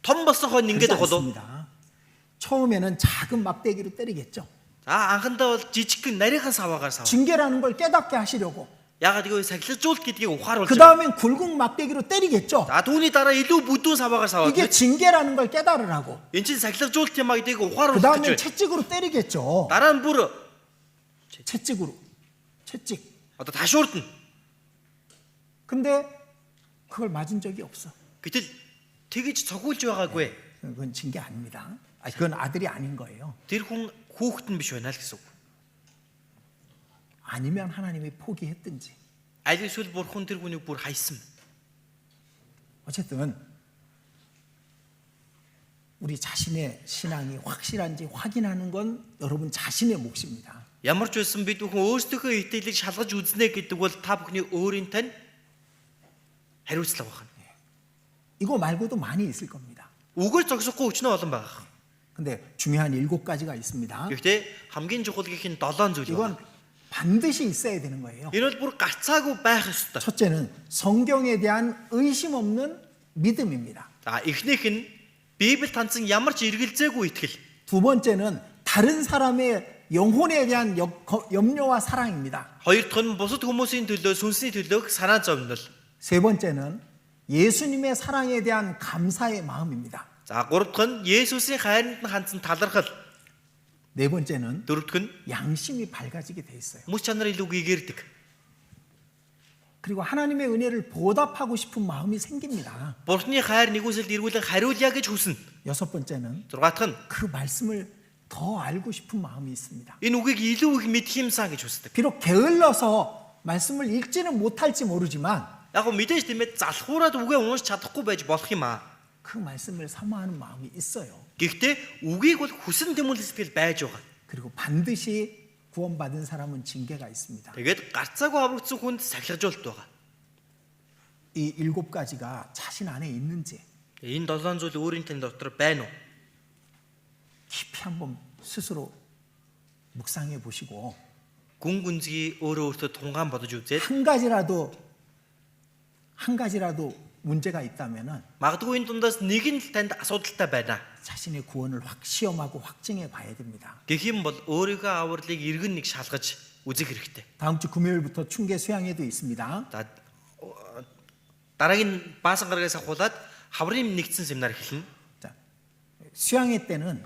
Том болсон хойно 그렇지 ингэж байгаа доо. 않습니다. 처음에는 작은 막대기로 때리겠죠. За анхандаа бол жижигхэн нарийнхан саваагаар сав. 징계라는 걸 깨닫게 하시려고. Ягаад гэвэл сахилжуулалт гэдгийг ухааруулж 그 байгаа. 다음엔 굴국 막대기로 때리겠죠. За түүний дараа илүү бүдүүн саваагаар саваад. 이게 징계라는 걸 깨달으라고. Эн чинь сахилжуулалт юм а гэдгийг 그 ухааруулж 다음엔 гэж байна. 채찍으로 때리겠죠. Дараа нь бүр 채찍으로. 채찍. одоо ташуурдна. 근데 그걸 맞은 적이 없어. Гэтэл тэгж цогүүлж байгаагүй. 그건 징계 아닙니다. 그건 아들이 아닌 거예요. Тэр хүн хүүхэд нь биш байна л гэсэн үг. 아니면 하나님이 포기했든지. Аль эсвэл бурхан тэр хүнийг бүр хайсан. 어쨌든 우리 자신의 신앙이 확실한지 확인하는 건 여러분 자신의 몫입니다. Ямар ч байсан бид бүхэн өөрсдийнхөө итгэлийг шалгаж үзнэ гэдэг бол та бүхний өөрийн тань хариуцлага байна. 이거 말고도 많이 있을 겁니다. Үгээр зогсохгүй өчнөө олон байгаа. 근데 중요한 7가지가 있습니다. Гэхдээ хамгийн чухал гэх нь 7 зүйл 이건 байна. 반드시 있어야 되는 거예요. Энэ бол бүр гарцаагүй байх ёстой. 첫째는 성경에 대한 의심 없는 믿음입니다. За эхнийх нь Библи таньсан ямар ч эргэлзээгүй итгэл. 두 번째는 다른 사람의 영혼에 대한 염려와 사랑입니다. Хоёр дахь нь бусад хүмүүсийн төлөө, сүнсний төлөө санаа зовнол. 세 번째는 예수님의 사랑에 대한 감사의 마음입니다. За гурав дахь нь Есүсийн хайранд нь хандсан талархал. 네 번째는 Дөрөв дахь нь 양심이 밝아지게 돼 있어요. мөч чанар илүү гэгэрдэг. 그리고 하나님의 은혜를 보답하고 싶은 마음이 생깁니다. Бурхны хайр нэгүсэлд эргүүлэн хариулъя гэж хүснэ. 여섯 번째는 Зургаадах нь 그 말씀을 더 알고 싶은 마음이 있습니다. энэ үгийг илүү их мэдэх юмсан гэж хүсдэг. 비록 게을러서 말씀을 읽지는 못할지 모르지만 Яг гоо мэдээж тиймээ залхуураад үгээ уншиж чадахгүй байж болох юм аа. 그 말씀을 사모하는 마음이 있어요. Гэхдээ үгийг бол хүсэн тэмүүлэл сэтгэл байж байгаа. 그리고 반드시 구원받은 사람은 징계가 있습니다. Тэгээд гарцаагүй аврагдсан хүнд сахилжуулалт байгаа. 이 7가지가 자신 안에 있는지 Энэ 7 зүйл өөрийн тань дотор байна уу? 깊이 한번 스스로 묵상해 보시고 Гүн гүнзгий өөрөө өөртөө тунгаан бодож үзээд 한 가지라도 문제가 있다면은 магадгүй энэ дундаас нэг нь л танд асуудалтай байна. 자신의 구원을 시험하고 확증해 봐야 됩니다. Гэх юм бол өөрийнхөө авралыг иргэн нэг шалгаж үзэх хэрэгтэй. 다음 주 금요일부터 충계 수양회도 있습니다. За дараагийн баасан гарагаас ахуулаад хаврын нэгдсэн семинар эхэлнэ. 자, 수양회 때는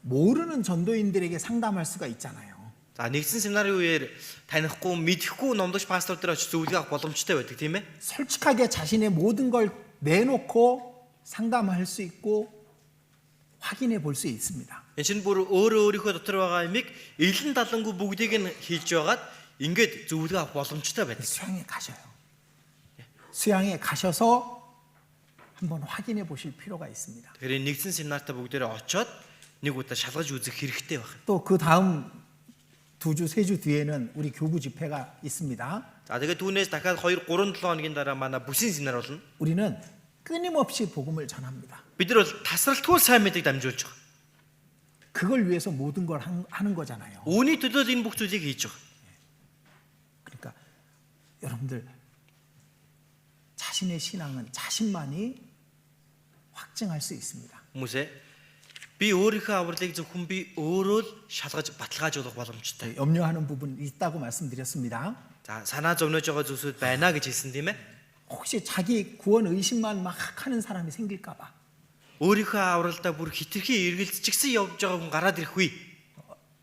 모르는 전도인들에게 상담할 수가 있잖아요. За нэгдсэн семинарын үеэр танихгүй, мэдэхгүй номдогч пастор들 очиж зөвлөгөө авах боломжтой байдаг тийм ээ. 솔직하게 자신의 모든 걸 내놓고 상담할 수 있고 확인해 볼 수 있습니다. Энэ чинь бүр өөрийнхөө дотор байгаа юмыг илэн далангүй бүгдийг нь хийж байгаад ингээд зөвлөгөө авах боломжтой байдаг. 수양회 가셔요. 수양회 가셔서 한번 확인해 보실 필요가 있습니다. Тэгэхээр нэгдсэн семинартаа бүгдээрээ очоод нэг удаа шалгаж үзэх хэрэгтэй байна. 또 그 다음 2주, 3주 뒤에는 우리 교구 집회가 있습니다. За тэгээд түүнээс дахиад 2, 3, 7 хоногийн дараа манай бүсийн семинар болно. 우리는 끊임없이 복음을 전합니다. Бид нар бол тасралтгүй сайн мэдээг дамжуулж байгаа. 그걸 위해서 모든 걸 하는 거잖아요. Үүний төлөө энэ бүх зүйлийг хийж байгаа. 그러니까 여러분들 자신의 신앙은 자신만이 확증할 수 있습니다. Хүмүүсээ би өөрийнхөө авралыг зөвхөн би өөрөө л шалгаж баталгаажуулах боломжтой. 염려하는 부분 있다고 말씀드렸습니다. За санаа зовнож байгаа зүйлсүүд байна гэж хэлсэн тийм ээ. 혹시 자기 구원 의심만 막 하는 사람이 생길까 봐. Өөрийнхөө авралдаа бүр хитрхи эргэлзчихсэн явж байгаа хүн гараад ирэхгүй.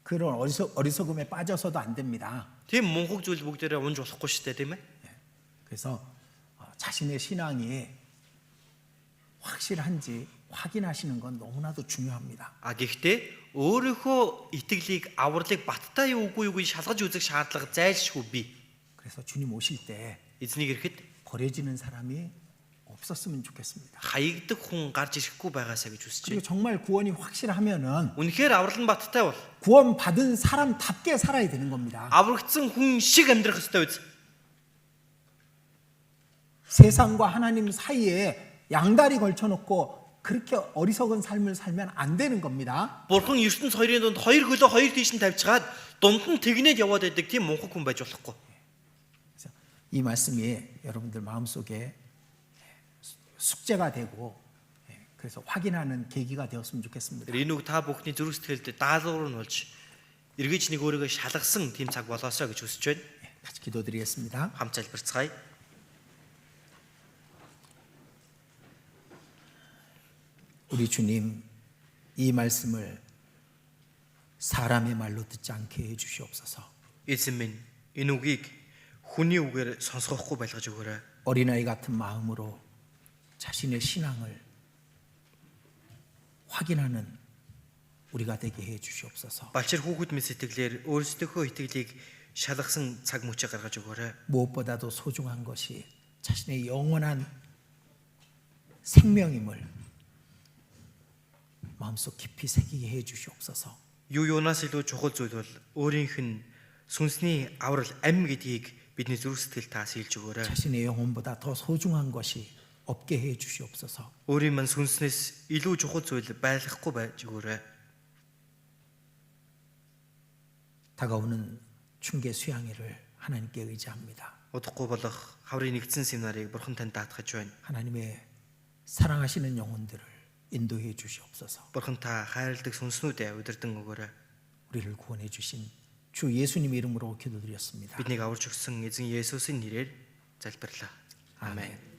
그런 어리석음에 빠져서도 안 됩니다. Тийм мунхаг зүйл бүгдээрээ унж болохгүй шүү дээ тийм ээ. 그래서 자신의 신앙이 확실한지 확인하시는 건 너무나도 중요합니다. А гэхдээ өөрийнхөө итгэлийг авралыг баттай юу үгүй юуг шалгаж үзэх шаардлага зайлшгүй бий. 그래서 주님 오실 때 Эзнийг ирэхэд 버려지는 사람이 없었으면 좋겠습니다. хаягдах хүн гарч ирэхгүй байгаасаа гэж хүсэж 그리고 байна. 정말 구원이 확실하면은 Үнэхээр аврал нь баттай бол 구원 받은 사람답게 살아야 되는 겁니다. аврагдсан хүн шиг амьдрах ёстой биз. 세상과 하나님 사이에 양다리 걸쳐놓고 그렇게 어리석은 삶을 살면 안 되는 겁니다. Бурхан ертөнц хоёрын дунд хоёр хөлөө хоёр тийш нь тавьчихаад дунд нь тэгнээд яваад байдаг тийм мунхаг хүн байж болохгүй. 그래서 이 말씀이 여러분들 마음속에 숙제가 되고 그래서 확인하는 계기가 되었으면 좋겠습니다. Энэ үг та бүхний зүрх сэтгэлд даалгавар нь болж эргэж нэг өөрийгөө шалгасан тийм цаг болоосоо гэж хүсэж байна. 같이 기도드리겠습니다. Хамт залбирцгаая. 우리 주님, 이 말씀을 사람의 말로 듣지 않게 해 주시옵소서. Эзэн минь энэ үгийг хүний үгээр сонсгохгүй байлгаж өгөөрэй. 어린아이 같은 마음으로 자신의 신앙을 확인하는 우리가 되게 해 주시옵소서. Балчир хүүхэд мэт сэтгэлээр өөрсдийнхөө итгэлийг шалгасан цаг мөчөө гаргаж өгөөрэй. 무엇보다도 소중한 것이 자신의 영원한 생명임을 마음속 깊이 새기게 해 주시옵소서. Юу юунаас илүү чухал зүйл бол өөрийнх нь сүнсний аврал амь гэдгийг бидний зүрх сэтгэл таасилж өгөөрэй. 자신의 영혼보다 더 소중한 것이 없게 해 주시옵소서. Өөрийн мань сүнснээс илүү чухал зүйл байхгүй байж өгөөрэй. 다가오는 충계 수양회를 하나님께 의지합니다. Удахгүй болох хаврын нэгдсэн семинарыг бурхан танд даатгаж байна. 하나님의 사랑하시는 영혼들을 인도해 주시옵소서. Бурхан та хайрладаг сүнснүүдээ удирдан өгөөрэй. 우리를 구원해 주신 주 예수님 이름으로 기도드렸습니다. Биднийг аварч өгсөн эзэн Есүсийн нэрээр залбирлаа. 아멘. Амен.